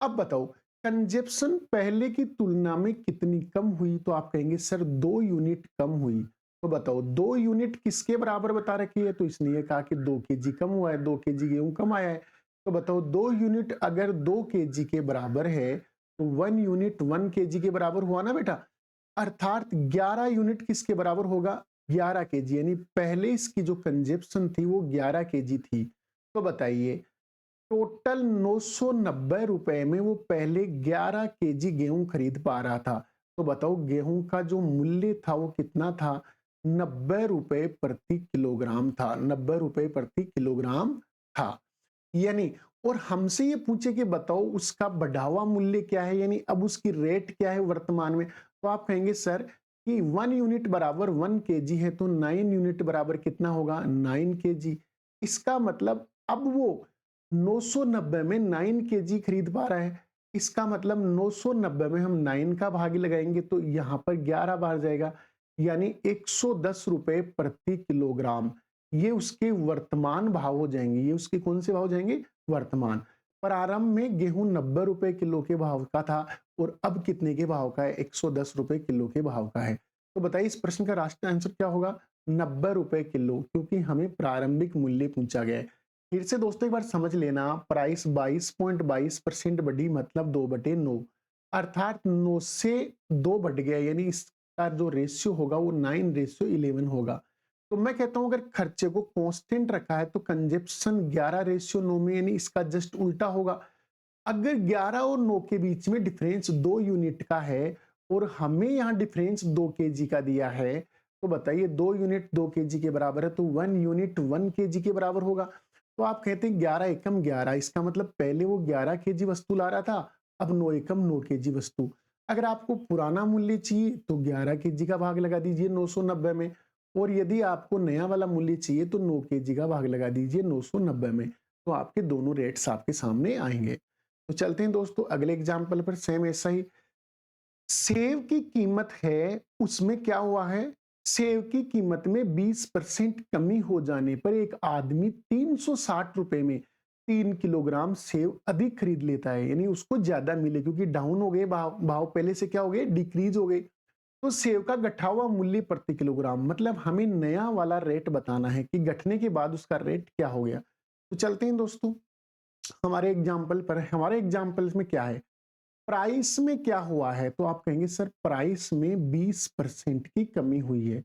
अब बताओ कंजप्शन पहले की तुलना में कितनी कम हुई, तो आप कहेंगे सर 2 यूनिट कम हुई। तो बताओ 2 यूनिट किसके बराबर बता रखी है, तो इसने ये कहा कि 2 kg कम हुआ है, 2 kg गेहूं कम आया है। तो बताओ 2 यूनिट अगर 2 kg के बराबर है, तो 1 यूनिट 1 kg के बराबर हुआ ना बेटा। अर्थात 11 यूनिट किसके बराबर होगा, 11 kg, यानी पहले इसकी जो कंजप्शन थी वो 11 kg थी। तो बताइए टोटल 990 रुपए में वो पहले 11 kg गेहूं खरीद पा रहा था। तो बताओ गेहूं का जो मूल्य था वो कितना था, 90 रुपए प्रति किलोग्राम था, 90 रुपए प्रति किलोग्राम था। यानी और हमसे ये पूछे कि बताओ उसका बढ़ावा मूल्य क्या है, यानी अब उसकी रेट क्या है वर्तमान में, तो आप कहेंगे सर कि 1 यूनिट बराबर 1 kg है, तो 9 यूनिट बराबर कितना होगा, 9 kg। इसका मतलब अब वो 990 में 9 kg खरीद पा रहा है। इसका मतलब 990 में हम 9 का भाग लगाएंगे तो यहां पर 11 बार जाएगा, यानी 110 रुपए प्रति किलोग्राम। ये उसके वर्तमान भाव हो जाएंगे। ये उसके कौन से भाव जाएंगे, वर्तमान। प्रारंभ में गेहूं 90 रुपए किलो के भाव का था और अब कितने के भाव का है, 110 रुपए किलो के भाव का है। तो बताइए इस प्रश्न का राष्ट्रीय आंसर क्या होगा, 90 रुपए किलो, क्योंकि हमें प्रारंभिक मूल्य पूछा गया है। फिर से दोस्तों एक बार समझ लेना, प्राइस 22.22% बढ़ी, मतलब 2/9, अर्थात 9 से 2 बढ़ गया, यानी इसका जो रेशियो होगा वो 9:11 होगा। तो मैं कहता हूं अगर खर्चे को कांस्टेंट रखा है तो कंजप्शन 11:9 में, यानी इसका जस्ट उल्टा होगा। अगर 11 और 9 के बीच में डिफरेंस 2 यूनिट का है और हमें यहाँ डिफरेंस 2 kg का दिया है, तो बताइए 2 यूनिट 2 kg के बराबर है, तो 1 यूनिट 1 kg के बराबर होगा। तो आप कहते हैं 11 एकम 11, इसका मतलब पहले वो 11 kg वस्तु ला रहा था, अब 9 एकम 9 kg वस्तु। अगर आपको पुराना मूल्य चाहिए तो 11 kg का भाग लगा दीजिए 990 में, और यदि आपको नया वाला मूल्य चाहिए तो 9 kg का भाग लगा दीजिए 990 में। तो आपके दोनों रेट्स आपके सामने आएंगे। तो चलते हैं दोस्तों अगले एग्जाम्पल पर, सेम ऐसा ही। सेव की कीमत है, उसमें क्या हुआ है, सेव की कीमत में 20% कमी हो जाने पर एक आदमी 360 रुपए में 3 किलोग्राम सेव अधिक खरीद लेता है, यानी उसको ज्यादा मिले क्योंकि डाउन हो गए भाव, भाव पहले से क्या हो गए, डिक्रीज हो गए। तो सेव का घटा हुआ मूल्य प्रति किलोग्राम, मतलब हमें नया वाला रेट बताना है कि घटने के बाद उसका रेट क्या हो गया। तो चलते हैं दोस्तों हमारे एग्जाम्पल पर। हमारे एग्जाम्पल में क्या है, प्राइस में क्या हुआ है, तो आप कहेंगे सर प्राइस में 20% की कमी हुई है,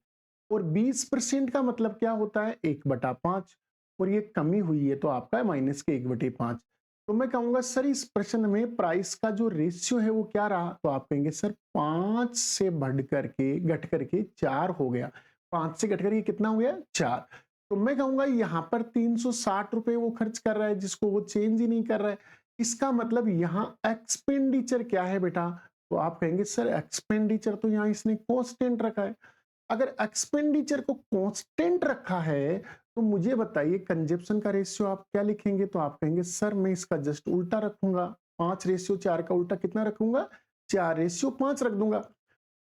और 20% का मतलब क्या होता है, 1/5, और ये कमी हुई है तो आपका माइनस के 1/5। तो मैं कहूंगा सर इस प्रश्न में प्राइस का जो रेशियो है वो क्या रहा, तो आप कहेंगे सर 5 से बढ़ करके घट करके 4 हो गया। 5 से घट करके कितना हो गया, 4। तो मैं कहूंगा यहां पर 360 रुपए वो खर्च कर रहा है जिसको वो चेंज ही नहीं कर रहा है। इसका मतलब यहाँ एक्सपेंडिचर क्या है बेटा, तो आप कहेंगे सर एक्सपेंडिचर तो यहाँ इसने कांस्टेंट रखा है। अगर एक्सपेंडिचर को कांस्टेंट रखा है तो मुझे बताइए कंजप्शन का रेशियो आप क्या लिखेंगे, तो आप कहेंगे सर मैं इसका जस्ट उल्टा रखूंगा, 5:4 का उल्टा कितना रखूंगा, 4:5 रख दूंगा।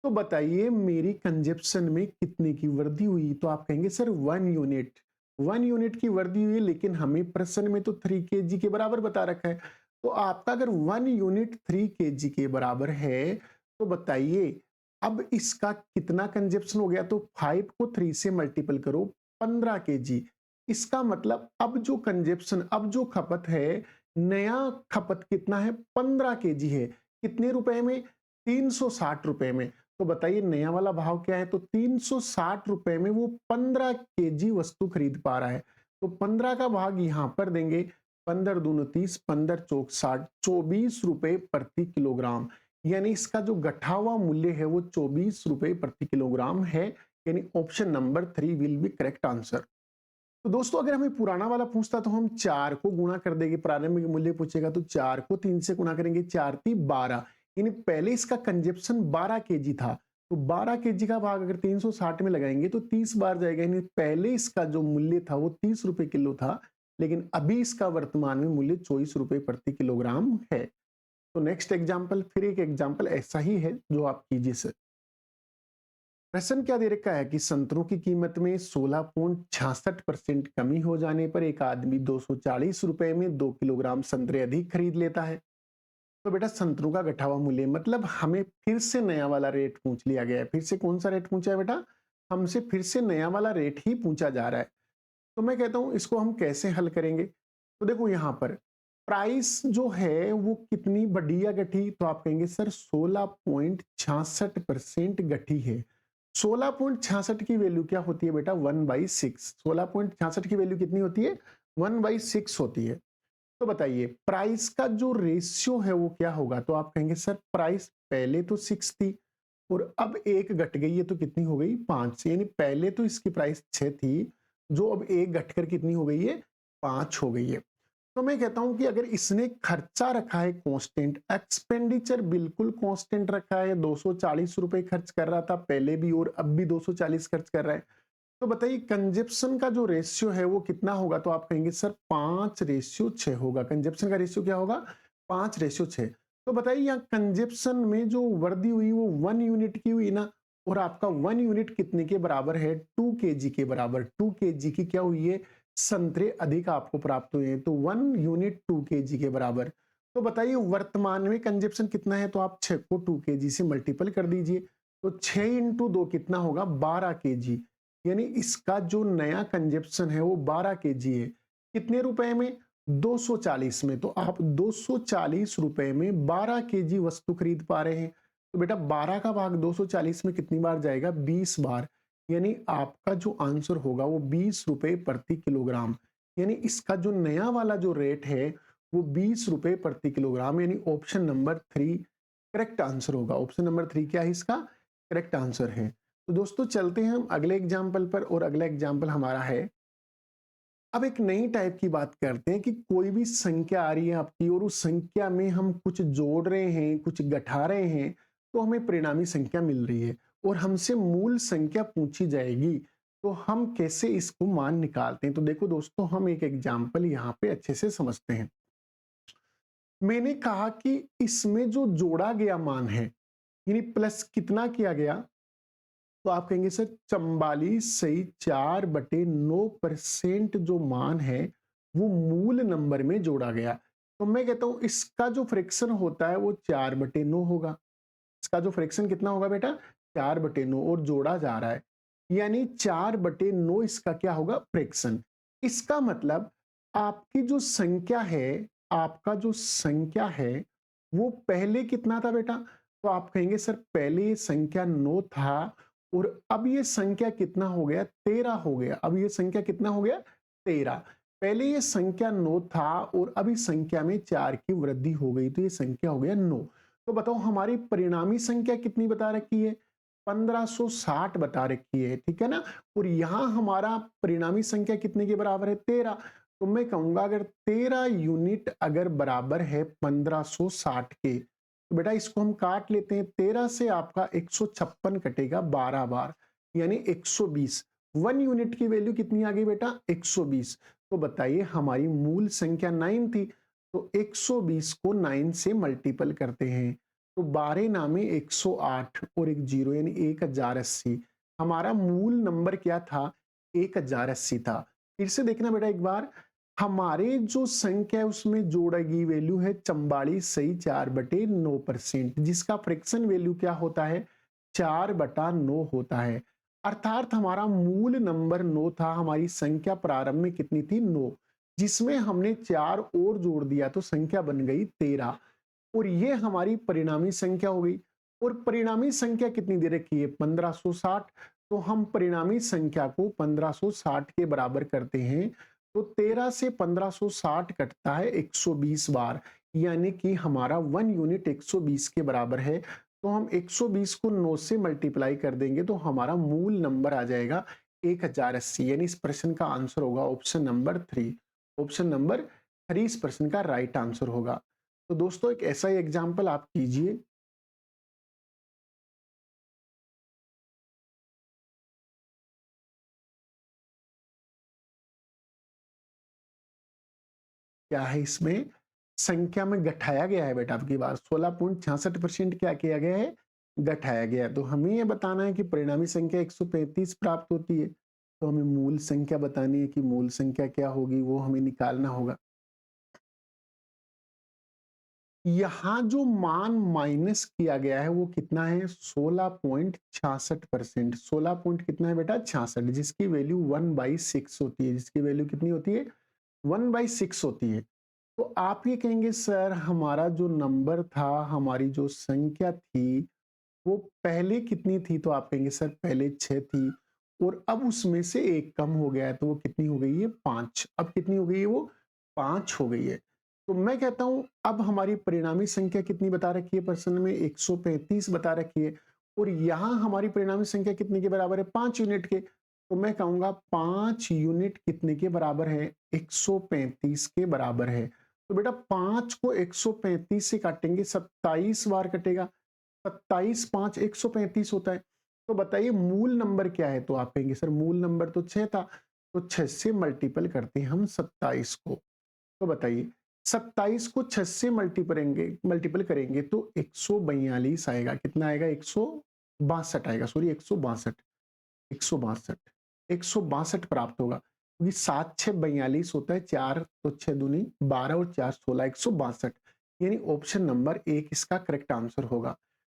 तो बताइए मेरी कंजप्शन में कितने की वृद्धि हुई, तो आप कहेंगे सर 1 यूनिट, 1 यूनिट की वृद्धि हुई, लेकिन हमें प्रश्न में तो 3 kg के बराबर बता रखा है। तो आपका अगर 1 यूनिट 3 kg के बराबर है, तो बताइए अब इसका कितना कंजप्शन हो गया, तो 5 को 3 से मल्टीपल करो, 15 kg। इसका मतलब अब जो कंजप्शन, अब जो खपत है, नया खपत कितना है, 15 kg है। कितने रुपए में, 360 रुपए में। तो बताइए नया वाला भाव क्या है, तो 360 रुपए में वो 15 kg वस्तु खरीद पा रहा है। तो 15 का भाग यहां पर देंगे, 15 दूनी 30, 15 चौक 60, 24 रुपए प्रति किलोग्राम, यानी इसका जो घटा हुआ मूल्य है वो 24 रुपए प्रति किलोग्राम है। यानी option number 3 will be correct answer. तो दोस्तों अगर हमें पुराना वाला पूछता तो हम 4 को गुणा कर देंगे, प्रारंभिक मूल्य पूछेगा तो 4 को 3 से गुणा करेंगे, 4 3 12, यानी पहले इसका कंजप्शन 12 केजी था, तो 12 केजी का भाग अगर 360 में लगाएंगे तो 30 बार जाएगा, यानी पहले इसका जो मूल्य था वो 30 रुपए किलो था, लेकिन अभी इसका वर्तमान में मूल्य 24 रुपए प्रति किलोग्राम है। तो नेक्स्ट एग्जाम्पल, फिर एक एग्जाम्पल ऐसा ही है जो आप कीजिए सर। प्रश्न क्या दे रखा है कि संतरों की कीमत में 16.66% कमी हो जाने पर एक आदमी 240 रुपए में 2 किलोग्राम संतरे अधिक खरीद लेता है। तो बेटा संतरों का घटा हुआ मूल्य, मतलब हमें फिर से नया वाला रेट पूछ लिया गया है। फिर से कौन सा रेट पूछा है बेटा? हमसे फिर से नया वाला रेट ही पूछा जा रहा है। तो मैं कहता हूं इसको हम कैसे हल करेंगे। तो देखो यहां पर प्राइस जो है वो कितनी बढ़ी या घटी, तो आप कहेंगे सर 16.66% घटी है। 16.66 की वैल्यू क्या होती है बेटा? 1/6। 16.66 की वैल्यू कितनी होती है? 1/6 होती है। तो बताइए प्राइस का जो रेशियो है वो क्या होगा? तो आप कहेंगे सर प्राइस पहले तो 6 थी और अब एक घट गई है तो कितनी हो गई? 5। यानी पहले तो इसकी प्राइस 6 थी, जो अब एक घटकर कितनी हो गई है? 5 हो गई है। तो मैं कहता हूं कि अगर इसने खर्चा रखा है कांस्टेंट, एक्सपेंडिचर बिल्कुल कांस्टेंट रखा है, 240 रुपए खर्च कर रहा था पहले भी और अब भी 240 खर्च कर रहा है, तो बताइए कंजप्शन का जो रेशियो है वो कितना होगा? तो आप कहेंगे सर 5/6 होगा। कंजप्शन का रेशियो क्या होगा? 5/6। तो बताइए यहाँ कंजप्शन में जो वृद्धि हुई वो 1 यूनिट की हुई ना, और आपका 1 यूनिट कितने के बराबर है? 2 केजी के बराबर। 2 केजी की क्या हुई है? संतरे अधिक आपको प्राप्त हुए हैं, तो 1 यूनिट 2 केजी के बराबर। तो बताइए वर्तमान में कंजप्शन कितना है? तो आप 6 को 2 केजी से मल्टीपल कर दीजिए, तो 6 इंटू 2 कितना होगा? 12 केजी। यानी इसका जो नया कंजप्शन है वो 12 केजी है। कितने रुपए में? 240 में। तो आप 240 रुपए में 12 केजी वस्तु खरीद पा रहे हैं। तो बेटा 12 का भाग 240 में कितनी बार जाएगा? 20 बार। यानी आपका जो आंसर होगा वो 20 रुपए प्रति किलोग्राम। यानी इसका जो नया वाला जो रेट है वो 20 रुपए प्रति किलोग्राम, यानी ऑप्शन नंबर 3 करेक्ट आंसर होगा। ऑप्शन नंबर 3 क्या है इसका? करेक्ट आंसर है। तो दोस्तों चलते हैं हम अगले एग्जाम्पल पर, और अगला एग्जाम्पल हमारा है, अब एक नई टाइप की बात करते हैं कि कोई भी संख्या आ रही है आपकी और उस संख्या में हम कुछ जोड़ रहे हैं, कुछ घटा रहे हैं, तो हमें परिणामी संख्या मिल रही है और हमसे मूल संख्या पूछी जाएगी, तो हम कैसे इसको मान निकालते हैं? तो देखो दोस्तों हम एक एग्जाम्पल यहाँ पे अच्छे से समझते हैं। मैंने कहा कि इसमें जो जोड़ा गया मान है, यानी प्लस कितना किया गया, तो आप कहेंगे सर 44/4/9% जो मान है वो मूल नंबर में जोड़ा गया। तो मैं कहता हूं इसका जो फ्रैक्शन होता है वो 4/9 होगा। इसका जो फ्रैक्शन कितना होगा बेटा? 4/9, और जोड़ा जा रहा है, यानी 4/9 इसका क्या होगा? फ्रैक्शन। इसका मतलब आपकी जो संख्या है, आपका जो संख्या है वो पहले कितना था बेटा? तो आप कहेंगे सर पहले ये संख्या 9 था और अब ये संख्या कितना हो गया? 13 हो गया। अब ये संख्या कितना हो गया? 13। पहले ये संख्या 9 था और अभी संख्या में 4 की वृद्धि हो गई, तो ये संख्या हो गया 9। तो बताओ हमारी परिणामी संख्या कितनी बता रखी है? 1560 बता रखी है, ठीक है ना। और यहां हमारा परिणामी संख्या कितने के बराबर है? 13। तो मैं कहूंगा अगर 13 यूनिट अगर बराबर है 1560 के, तो बेटा इसको हम काट लेते हैं। 13 से आपका 156 कटेगा 12 बार, यानी 120। 1 यूनिट की वैल्यू कितनी आ गई बेटा? 120। तो बताइए हमारी मूल संख्या 9 थी, तो 120 को 9 से मल्टीपल करते हैं, तो 12 नामे 108 और एक जीरो, यानी 1080। हमारा मूल नंबर क्या था? 1080 था। फिर से देखना बेटा एक बार, हमारे जो संख्या है उसमें जोड़ेगी वैल्यू है 44/4/9%, जिसका फ्रैक्शन वैल्यू क्या होता है? 4/9 होता है। अर्थात हमारा मूल नंबर 9 था, हमारी संख्या प्रारंभ में कितनी थी? 9, जिसमें हमने 4 और जोड़ दिया तो संख्या बन गई 13, और ये हमारी परिणामी संख्या हो गई। और परिणामी संख्या कितनी दे रखी है? 1560। तो हम परिणामी संख्या को 1560 के बराबर करते हैं, तो 13 से 1560 कटता है 120 बार, यानी कि हमारा 1 यूनिट 120 के बराबर है। तो हम 120 को 9 से मल्टीप्लाई कर देंगे तो हमारा मूल नंबर आ जाएगा 1080। यानी इस प्रश्न का आंसर होगा ऑप्शन नंबर 3। ऑप्शन नंबर 3 इस प्रश्न का राइट आंसर होगा। तो दोस्तों एक ऐसा ही एग्जाम्पल आप कीजिए। क्या है इसमें, संख्या में घटाया गया है बेटा, आपकी बार 16.66% क्या किया गया है, घटाया गया है। तो हमें यह बताना है कि परिणामी संख्या 135 प्राप्त होती है, तो हमें मूल संख्या बतानी है कि मूल संख्या क्या होगी, वो हमें निकालना होगा। यहां जो मान माइनस किया गया है वो कितना है, 16.66%। 16 पॉइंट कितना है बेटा, 66, जिसकी वैल्यू 1/6 होती है। जिसकी वैल्यू कितनी होती है, 1/6 होती है। तो आप ये कहेंगे सर हमारा जो नंबर था, हमारी जो संख्या थी, वो पहले कितनी थी, तो आप कहेंगे सर पहले 6 थी और अब उसमें से एक कम हो गया है, तो वो कितनी हो गई है, 5। अब कितनी हो गई है, वो 5 हो गई है। तो मैं कहता हूं अब हमारी परिणामी संख्या कितनी बता रखी है, प्रश्न में 135 बता रखी है और यहां हमारी परिणामी संख्या कितने के बराबर है, 5 यूनिट के। तो मैं कहूंगा 5 यूनिट कितने के बराबर है, 135 के बराबर है। तो बेटा 5 को 135 से काटेंगे, 27 बार कटेगा, 27 5 135 होता है। तो बताइए मूल नंबर क्या है, तो आप कहेंगे सर मूल नंबर तो 6 था, तो 6 से मल्टीपल करते हैं हम 27 को। तो बताइए 27 को 6 से मल्टीपल करेंगे तो 142 आएगा। कितना आएगा, 162 आएगा, सॉरी 162, 162, 162 प्राप्त होगा, क्योंकि 7 6 42 होता है, 4 तो 6 दूनी 12 और 4 16, 162। यानी ऑप्शन नंबर 1 इसका करेक्ट आंसर होगा।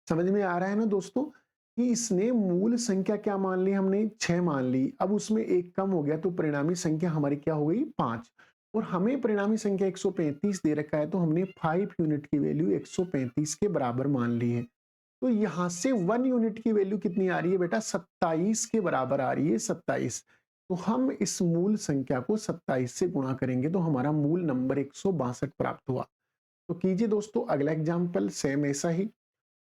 समझ में आ रहा है ना दोस्तों, कि इसने मूल संख्या क्या मान ली, हमने 6 मान ली, अब उसमें एक कम हो गया तो परिणामी संख्या हमारी क्या हो गई, 5। और हमें परिणामी संख्या 135 दे रखा है, तो हमने 5 यूनिट की वैल्यू 135 के बराबर मान ली है। तो यहां से 1 यूनिट की वैल्यू कितनी आ रही है बेटा, 27 के बराबर आ रही है, 27। तो हम इस मूल संख्या को 27 से गुणा करेंगे तो हमारा मूल नंबर 162 प्राप्त हुआ। तो कीजिए दोस्तों अगला एग्जाम्पल सेम ऐसा ही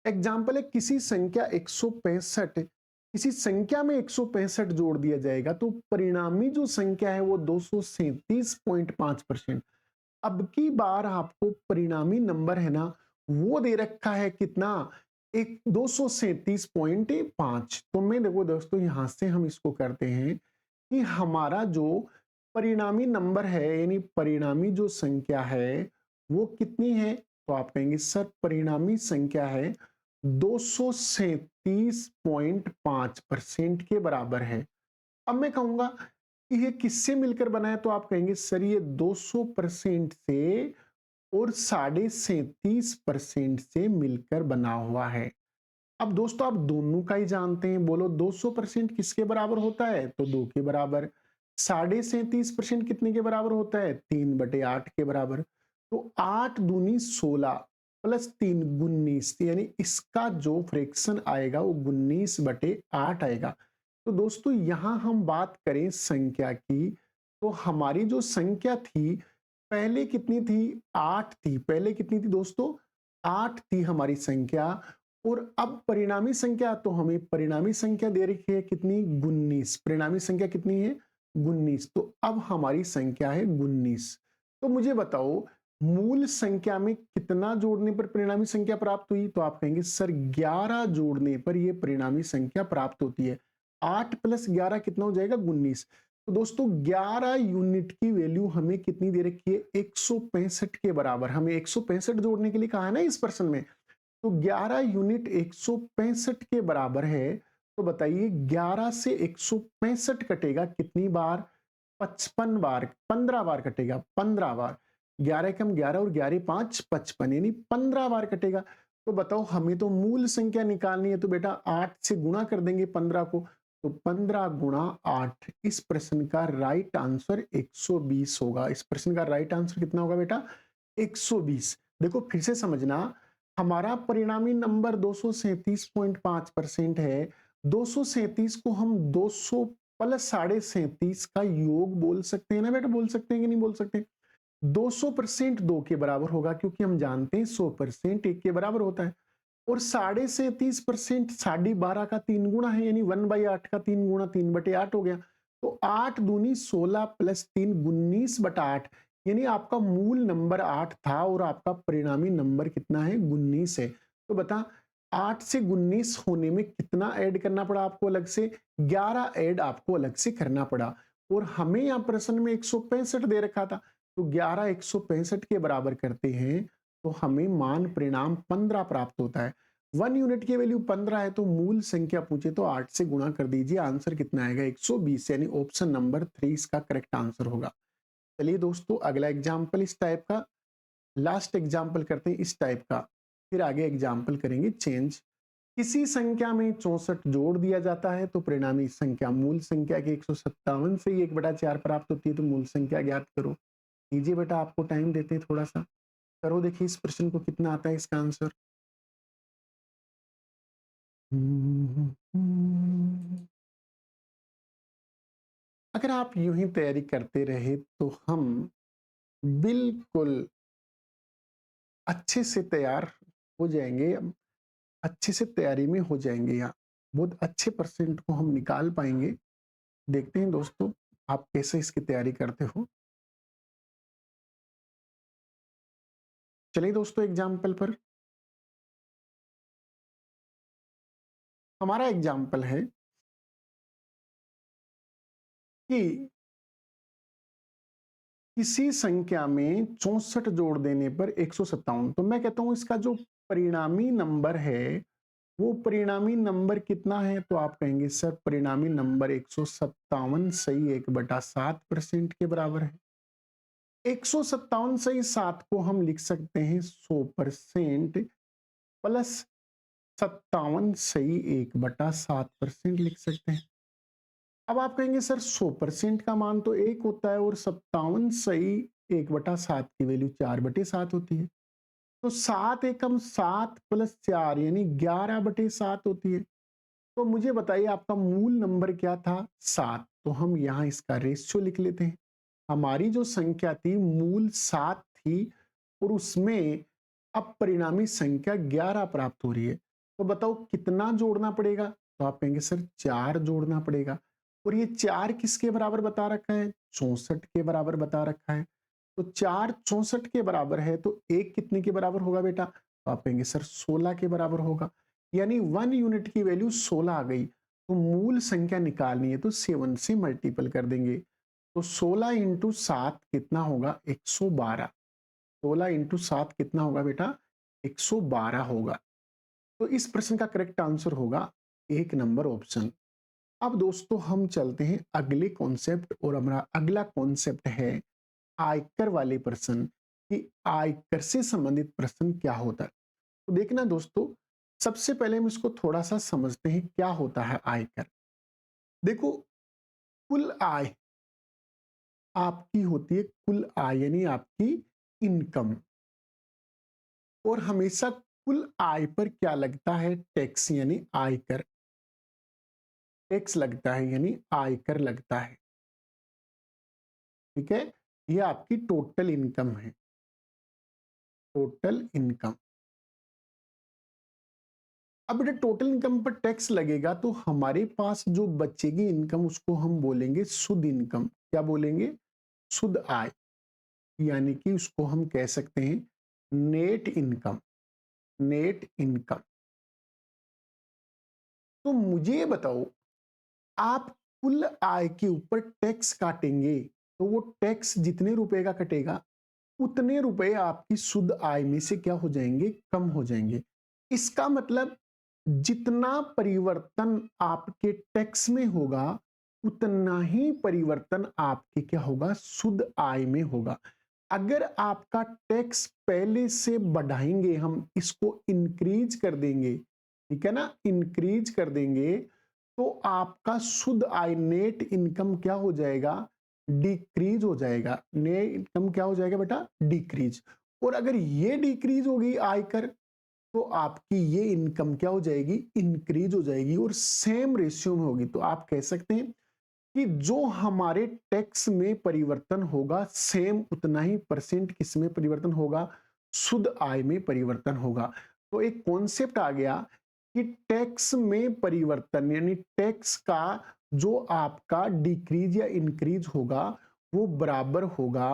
एग्जाम्पल है। किसी संख्या 165, किसी संख्या में 165 जोड़ दिया जाएगा तो परिणामी जो संख्या है वो 237.5%। अब की बार आपको परिणामी नंबर है ना, वो दे रखा है कितना, एक 237.5। तो मैं देखो दोस्तों यहां से हम इसको करते हैं कि हमारा जो परिणामी नंबर है, यानी परिणामी जो संख्या है वो कितनी है, तो आप कहेंगे सर परिणामी संख्या है 237.5% के बराबर है। अब मैं कहूंगा कि ये किससे मिलकर बना है, तो आप कहेंगे सर ये 200% से और 37.5% से मिलकर बना हुआ है। अब दोस्तों आप दोनों का ही जानते हैं, बोलो 200% किसके बराबर होता है, तो 2 के बराबर। 37.5% कितने के बराबर होता है, 3/8 के बराबर। तो 8 दूनी 16 प्लस 3 19, यानी इसका जो फ्रैक्शन आएगा वो 19/8 आएगा। तो दोस्तों यहां हम बात करें संख्या की, तो हमारी जो संख्या थी पहले कितनी थी, 8 थी। पहले कितनी थी दोस्तों, 8 थी हमारी संख्या। और अब परिणामी संख्या, तो हमें परिणामी संख्या दे रखी है कितनी, 19। परिणामी संख्या कितनी है, 19। तो अब हमारी संख्या है 19। तो मुझे बताओ मूल संख्या में कितना जोड़ने पर परिणामी संख्या प्राप्त हुई, तो आप कहेंगे सर 11 जोड़ने पर यह परिणामी संख्या प्राप्त होती है। 8 + 11 कितना हो जाएगा, 19। तो दोस्तों 11 यूनिट की वैल्यू हमें कितनी दे रखी है, 165 के बराबर। हमें 165 जोड़ने के लिए कहा है ना इस प्रश्न में, तो 11 यूनिट 165 के बराबर है। तो बताइए 11 से 165 कटेगा कितनी बार, 55 बार, 15 बार कटेगा, 15 बार। 11 कम 11 और 11 5 55, यानी 15 बार कटेगा। तो बताओ हमें तो मूल संख्या निकालनी है, तो बेटा 8 से गुणा कर देंगे 15 को, तो 15 गुणा 8। इस प्रश्न का राइट आंसर 120 होगा। इस प्रश्न का राइट आंसर कितना होगा बेटा, 120। देखो फिर से समझना, हमारा परिणामी नंबर 237.5% है। 237 को हम 200 प्लस 37.5 का योग बोल सकते हैं ना बेटा, बोल सकते हैं कि नहीं बोल सकते। 200% 2 के बराबर होगा, क्योंकि हम जानते हैं 100% 1 के बराबर होता है। और 37.5% 12.5 का 3 गुना है, यानी 1/8 का 3 गुना 3/8 हो गया। तो 8 दूनी 16 प्लस 3 19/8, यानी आपका मूल नंबर 8 था और आपका परिणामी नंबर कितना है 19 है। तो बता 8 से 19 होने में कितना ऐड करना पड़ा आपको अलग से, 11 ऐड आपको अलग से करना पड़ा। और हमें यहाँ प्रश्न में 165 दे रखा था, तो 11 165 के बराबर करते हैं तो हमें मान परिणाम 15 प्राप्त होता है। 1 यूनिट की वैल्यू 15 है, तो मूल संख्या पूछे तो 8 से गुणा कर दीजिए, आंसर कितना आएगा 120, यानी ऑप्शन नंबर 3 इसका करेक्ट आंसर होगा। चलिए दोस्तों अगला एग्जाम्पल इस टाइप का, लास्ट एग्जाम्पल करते हैं इस टाइप का, फिर आगे एग्जाम्पल करेंगे चेंज। किसी संख्या में 64 जोड़ दिया जाता है तो परिणामी संख्या मूल संख्या के 157 से ही 1/4 प्राप्त होती है, तो मूल संख्या ज्ञात करो। कीजिए बेटा, आपको टाइम देते हैं थोड़ा सा, करो देखिए इस प्रश्न को कितना आता है इसका आंसर। अगर आप यूं ही तैयारी करते रहे तो हम बिल्कुल अच्छे से तैयार हो जाएंगे, अच्छे से तैयारी में हो जाएंगे, या बहुत अच्छे परसेंट को हम निकाल पाएंगे। देखते हैं दोस्तों आप कैसे इसकी तैयारी करते हो। चलिए दोस्तों एग्जाम्पल पर, हमारा एग्जाम्पल है कि किसी संख्या में 64 जोड़ देने पर 157, तो मैं कहता हूं इसका जो परिणामी नंबर है वो परिणामी नंबर कितना है, तो आप कहेंगे सर परिणामी नंबर 157 सही 1/7% के बराबर है। 157 सही 7 को हम लिख सकते हैं 100% प्लस 57 सही 1/7% लिख सकते हैं। अब आप कहेंगे सर 100% का मान तो 1 होता है और 57 सही 1/7 की वैल्यू 4/7 होती है, तो 7 एकम 7 प्लस 4 यानी 11/7 होती है। तो मुझे बताइए आपका मूल नंबर क्या था 7, तो हम यहाँ इसका रेशियो लिख लेते हैं। हमारी जो संख्या थी मूल 7 थी और उसमें अब परिणामी संख्या 11 प्राप्त हो रही है, तो बताओ कितना जोड़ना पड़ेगा, तो आप कहेंगे सर 4 जोड़ना पड़ेगा। और ये 4 किसके बराबर बता रखा है 64 के बराबर बता रखा है, तो 4 64 के बराबर है, तो 1 कितने के बराबर होगा बेटा, तो आप कहेंगे सर 16 के बराबर होगा, यानी 1 यूनिट की वैल्यू 16 आ गई। तो मूल संख्या निकालनी है तो 7 से मल्टीपल कर देंगे, तो 16 इंटू 7 कितना होगा 112, 16 इंटू 7 कितना होगा बेटा 112 होगा। तो इस प्रश्न का करेक्ट आंसर होगा 1 नंबर ऑप्शन। अब दोस्तों हम चलते हैं अगले कॉन्सेप्ट, और हमारा अगला कॉन्सेप्ट है आयकर वाले प्रश्न, कि आयकर से संबंधित प्रश्न क्या होता है। तो देखना दोस्तों, सबसे पहले हम इसको थोड़ा सा समझते हैं क्या होता है आयकर। देखो, कुल आय आपकी होती है, कुल आय यानी आपकी इनकम, और हमेशा कुल आय पर क्या लगता है टैक्स यानी आयकर, टैक्स लगता है यानी आयकर लगता है। ठीक है, ये आपकी टोटल इनकम है, टोटल इनकम। अब बेटा टोटल इनकम पर टैक्स लगेगा तो हमारे पास जो बचेगी इनकम उसको हम बोलेंगे शुद्ध इनकम। क्या बोलेंगे, शुद्ध आय, यानी कि उसको हम कह सकते हैं नेट इनकम, नेट इनकम। तो मुझे बताओ, आप कुल आय के ऊपर टैक्स काटेंगे तो वो टैक्स जितने रुपए का कटेगा उतने रुपए आपकी शुद्ध आय में से क्या हो जाएंगे, कम हो जाएंगे। इसका मतलब जितना परिवर्तन आपके टैक्स में होगा उतना ही परिवर्तन आपके क्या होगा शुद्ध आय में होगा। अगर आपका टैक्स पहले से बढ़ाएंगे, हम इसको इंक्रीज कर देंगे, ठीक है ना, इंक्रीज कर देंगे, तो आपका शुद्ध आय नेट इनकम क्या हो जाएगा, डिक्रीज हो जाएगा। नेट इनकम क्या हो जाएगा बेटा, डिक्रीज। और अगर ये डिक्रीज होगी आयकर, तो आपकी ये इनकम क्या हो जाएगी, इंक्रीज हो जाएगी, और सेम रेशियो में होगी। तो आप कह सकते हैं कि जो हमारे टैक्स में परिवर्तन होगा सेम उतना ही परसेंट किस में परिवर्तन होगा, शुद्ध आय में परिवर्तन होगा। तो एक कॉन्सेप्ट आ गया कि टैक्स में परिवर्तन यानी टैक्स का जो आपका डिक्रीज या इंक्रीज होगा वो बराबर होगा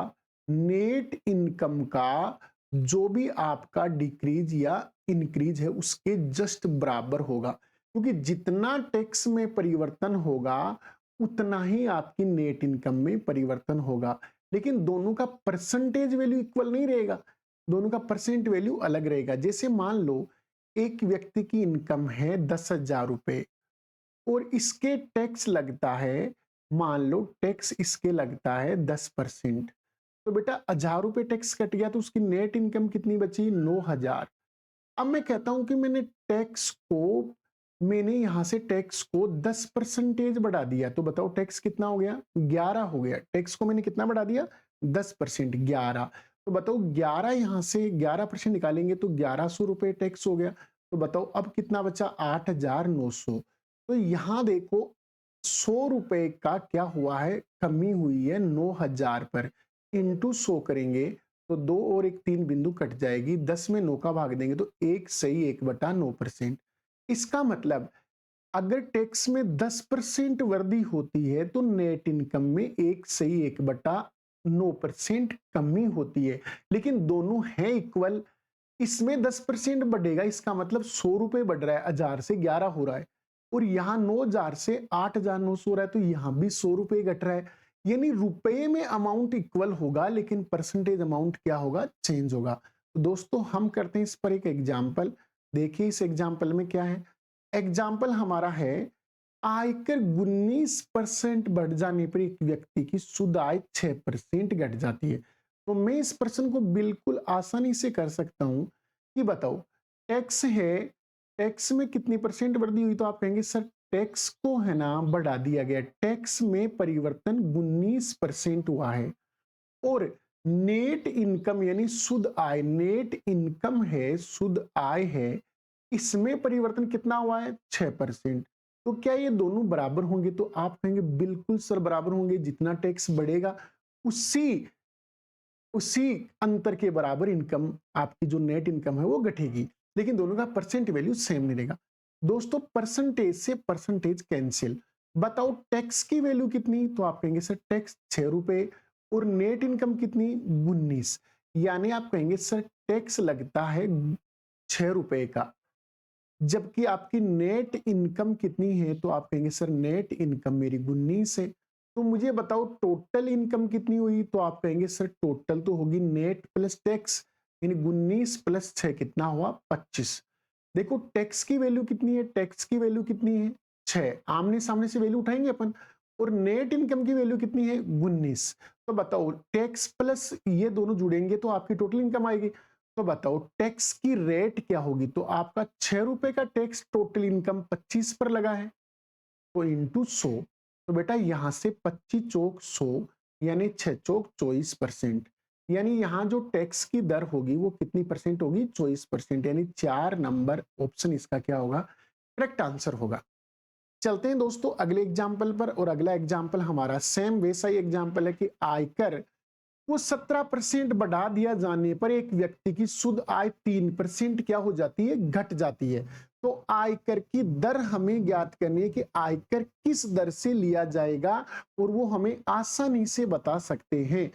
नेट इनकम का जो भी आपका डिक्रीज या इंक्रीज है उसके जस्ट बराबर होगा, क्योंकि जितना टैक्स में परिवर्तन होगा उतना ही आपकी नेट इनकम में परिवर्तन होगा। लेकिन दोनों का परसेंटेज वैल्यू इक्वल नहीं रहेगा, दोनों का परसेंट वैल्यू अलग रहेगा। जैसे मान लो एक व्यक्ति की इनकम है 10,000 रुपए और इसके टैक्स लगता है, मान लो टैक्स इसके लगता है 10%, तो बेटा 1,000 रुपए टैक्स कट गया तो उसकी नेट इनकम कितनी बची? 9,000। अब मैं कहता हूं कि मैंने यहां से टैक्स को 10% बढ़ा दिया, तो बताओ टैक्स कितना हो गया? 11 हो गया। टैक्स को मैंने कितना बढ़ा दिया? 10%, 11। तो बताओ 11 यहां से 11% निकालेंगे तो 1,100 रुपए टैक्स हो गया। तो बताओ अब कितना बचा? 8,900। तो यहां देखो 100 रुपए का क्या हुआ है? कमी हुई है 9,000 पर। इंटू 100 करेंगे तो 2 और 1 3 बिंदु कट जाएगी, 10 में 9 का भाग देंगे तो 1 सही 1/9%। इसका मतलब अगर टैक्स में 10% वृद्धि होती है तो नेट इनकम में 1 सही 1/9% कमी होती है, लेकिन दोनों हैं इक्वल। इसमें 10% बढ़ेगा, इसका मतलब 100 रुपए बढ़ रहा है, 1,000 से 11 हो रहा है, और यहां 9,000 से 8,900 हो रहा है, तो यहां भी 100 रुपए घट रहा है। यानी रुपए में अमाउंट इक्वल होगा लेकिन परसेंटेज अमाउंट क्या होगा? चेंज होगा। तो दोस्तों हम करते हैं इस पर एक एग्जाम्पल। देखिए इस एग्जाम्पल में क्या है। एग्जाम्पल हमारा है आयकर 19% बढ़ जाने पर एक व्यक्ति की शुद्ध आय 6% घट जाती है। तो मैं इस प्रश्न को बिल्कुल आसानी से कर सकता हूं कि बताओ टैक्स है, टैक्स में कितनी परसेंट वृद्धि हुई? तो आप कहेंगे सर टैक्स को है ना बढ़ा दिया गया, टैक्स में परिवर्तन 19% हुआ है, और नेट इनकम यानी शुद्ध आय, नेट इनकम है, शुद्ध आय है, इसमें परिवर्तन कितना हुआ है? 6%। तो क्या ये दोनों बराबर होंगे? तो आप कहेंगे बिल्कुल सर बराबर होंगे, जितना टैक्स बढ़ेगा उसी उसी अंतर के बराबर इनकम, आपकी जो नेट इनकम है वो घटेगी, लेकिन दोनों का परसेंट वैल्यू सेम नहीं रहेगा। दोस्तों परसेंटेज से परसेंटेज कैंसिल। बताओ टैक्स की वैल्यू कितनी? तो आप कहेंगे सर टैक्स 6 रुपए और नेट इनकम कितनी? 19। यानी आप कहेंगे सर टैक्स लगता है 6 रुपए का, जबकि आपकी नेट इनकम कितनी है? तो आप कहेंगे सर नेट इनकम मेरी 19 है। तो मुझे बताओ टोटल इनकम कितनी हुई? तो आप कहेंगे सर टोटल तो होगी नेट प्लस टैक्स, यानी 19 प्लस 6 कितना हुआ? 25। देखो टैक्स की वैल्यू कितनी है? टैक्स की वैल्यू कितनी है? 6। आमने सामने से वैल्यू उठाएंगे अपन। और नेट इनकम की वैल्यू कितनी है? 19। तो बताओ टैक्स प्लस ये दोनों जुड़ेंगे तो आपकी टोटल इनकम आएगी। तो बताओ टैक्स की रेट क्या होगी? तो आपका 6 रुपए का टैक्स टोटल इनकम 25 पर लगा है, तो इंटू 100। तो बेटा यहां से 25 चौक 100 यानी 6 चौक 24%। यानी यहां जो टैक्स की दर होगी वो कितनी परसेंट होगी? 24%। यानी 4 नंबर ऑप्शन इसका क्या होगा? करेक्ट आंसर होगा। चलते हैं दोस्तों अगले एग्जाम्पल पर, और अगला एग्जाम्पल हमारा सेम वैसा ही एग्जाम्पल है कि आयकर वो 17% बढ़ा दिया जाने पर एक व्यक्ति की शुद्ध आय 3% क्या हो जाती है? घट जाती है। तो आयकर की दर हमें ज्ञात करनी है कि आयकर किस दर से लिया जाएगा, और वो हमें आसानी से बता सकते हैं।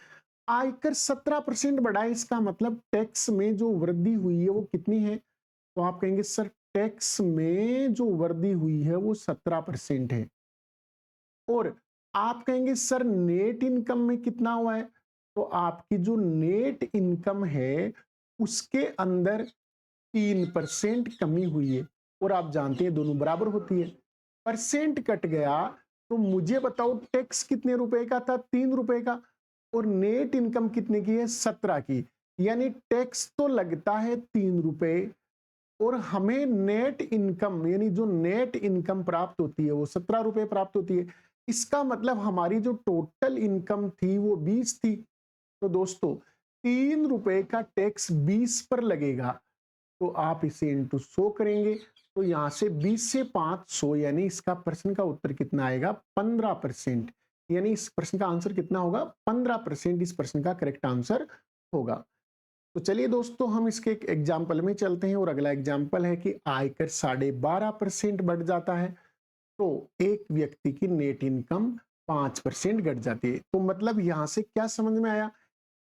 आयकर 17% बढ़ा है, इसका मतलब टैक्स में जो वृद्धि हुई है वो कितनी है? तो आप कहेंगे सर टैक्स में जो वृद्धि हुई है वो 17% है। और आप कहेंगे सर नेट इनकम में कितना हुआ है? तो आपकी जो नेट इनकम है उसके अंदर 3% कमी हुई है, और आप जानते हैं दोनों बराबर होती है। परसेंट कट गया तो मुझे बताओ टैक्स कितने रुपए का था? 3 रुपए का, और नेट इनकम कितने की है? 17 की। यानी टैक्स तो लगता है 3 रुपए, और हमें नेट इनकम यानी जो नेट इनकम प्राप्त होती है वो 17 रुपए प्राप्त होती है। इसका मतलब हमारी जो टोटल इनकम थी वो 20 थी। तो दोस्तों 3 रुपए का टैक्स 20 पर लगेगा, तो आप इसे इंटू 100 करेंगे तो यहां से 20 से 5 100, यानी इसका प्रश्न का उत्तर कितना आएगा? 15%। यानी इस प्रश्न का आंसर कितना होगा? 15% इस प्रश्न का करेक्ट आंसर होगा। तो चलिए दोस्तों हम इसके एक एग्जाम्पल में चलते हैं और अगला एग्जाम्पल है कि आयकर 12.5% बढ़ जाता है तो एक व्यक्ति की नेट इनकम 5% घट जाती है। तो मतलब यहां से क्या समझ में आया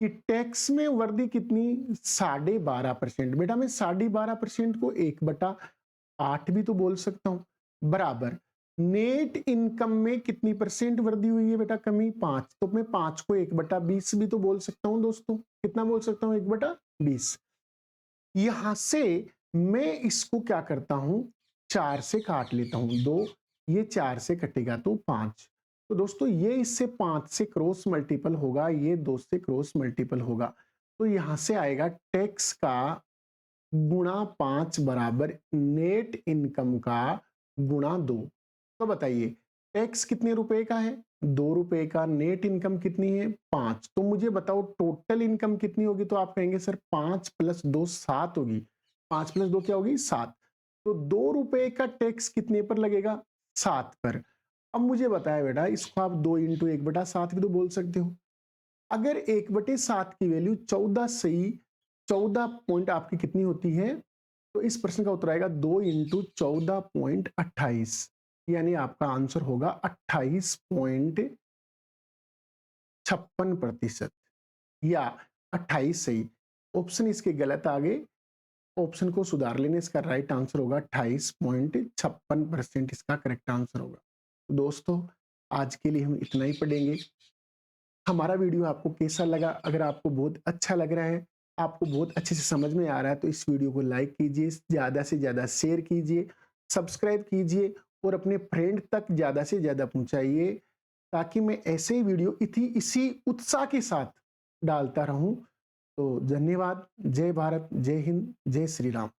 कि टैक्स में वृद्धि कितनी 12.5%। बेटा मैं 12.5% को 1/8 भी तो बोल सकता हूं बराबर नेट इनकम में कितनी परसेंट वृद्धि हुई है बेटा कमी 5। तो मैं 5 को 1/20 भी तो बोल सकता हूं दोस्तों। कितना बोल सकता हूं 1/20। यहां से मैं इसको क्या करता हूं 4 से काट लेता हूं 2 ये 4 से कटेगा तो 5। तो दोस्तों ये इससे 5 से क्रॉस मल्टीपल होगा ये 2 से क्रॉस मल्टीपल होगा। तो यहां से आएगा टैक्स का गुणा 5 बराबर नेट इनकम का गुणा 2। तो बताइए टैक्स कितने रुपए का है 2 रुपए का नेट इनकम कितनी है 5। तो मुझे बताओ टोटल इनकम कितनी होगी। तो आप कहेंगे सर 5 + 2 7 होगी। 5 + 2 क्या होगी 7। तो 2 रुपए का टैक्स कितने पर लगेगा 7 पर। अब मुझे बताया बेटा इसको आप 2 × 1/7 भी तो बोल सकते हो। अगर 1/7 की वैल्यू 14 सही 14 पॉइंट आपकी कितनी होती है तो इस प्रश्न का उत्तर आएगा 2 × 14.28 यानी आपका आंसर होगा 28.56% या 28 सही। ऑप्शन इसके गलत आ गए ऑप्शन को सुधार लेने इसका राइट आंसर होगा 28.56% इसका करेक्ट आंसर होगा। तो दोस्तों आज के लिए हम इतना ही पढ़ेंगे। हमारा वीडियो आपको कैसा लगा अगर आपको बहुत अच्छा लग रहा है आपको बहुत अच्छे से समझ में आ रहा है तो इस वीडियो को लाइक कीजिए ज़्यादा से ज़्यादा शेयर कीजिए सब्सक्राइब कीजिए और अपने फ्रेंड तक ज़्यादा से ज़्यादा पहुंचाइए ताकि मैं ऐसे ही वीडियो इसी उत्साह के साथ डालता रहूं। तो धन्यवाद। जय भारत जय हिंद जय श्री राम।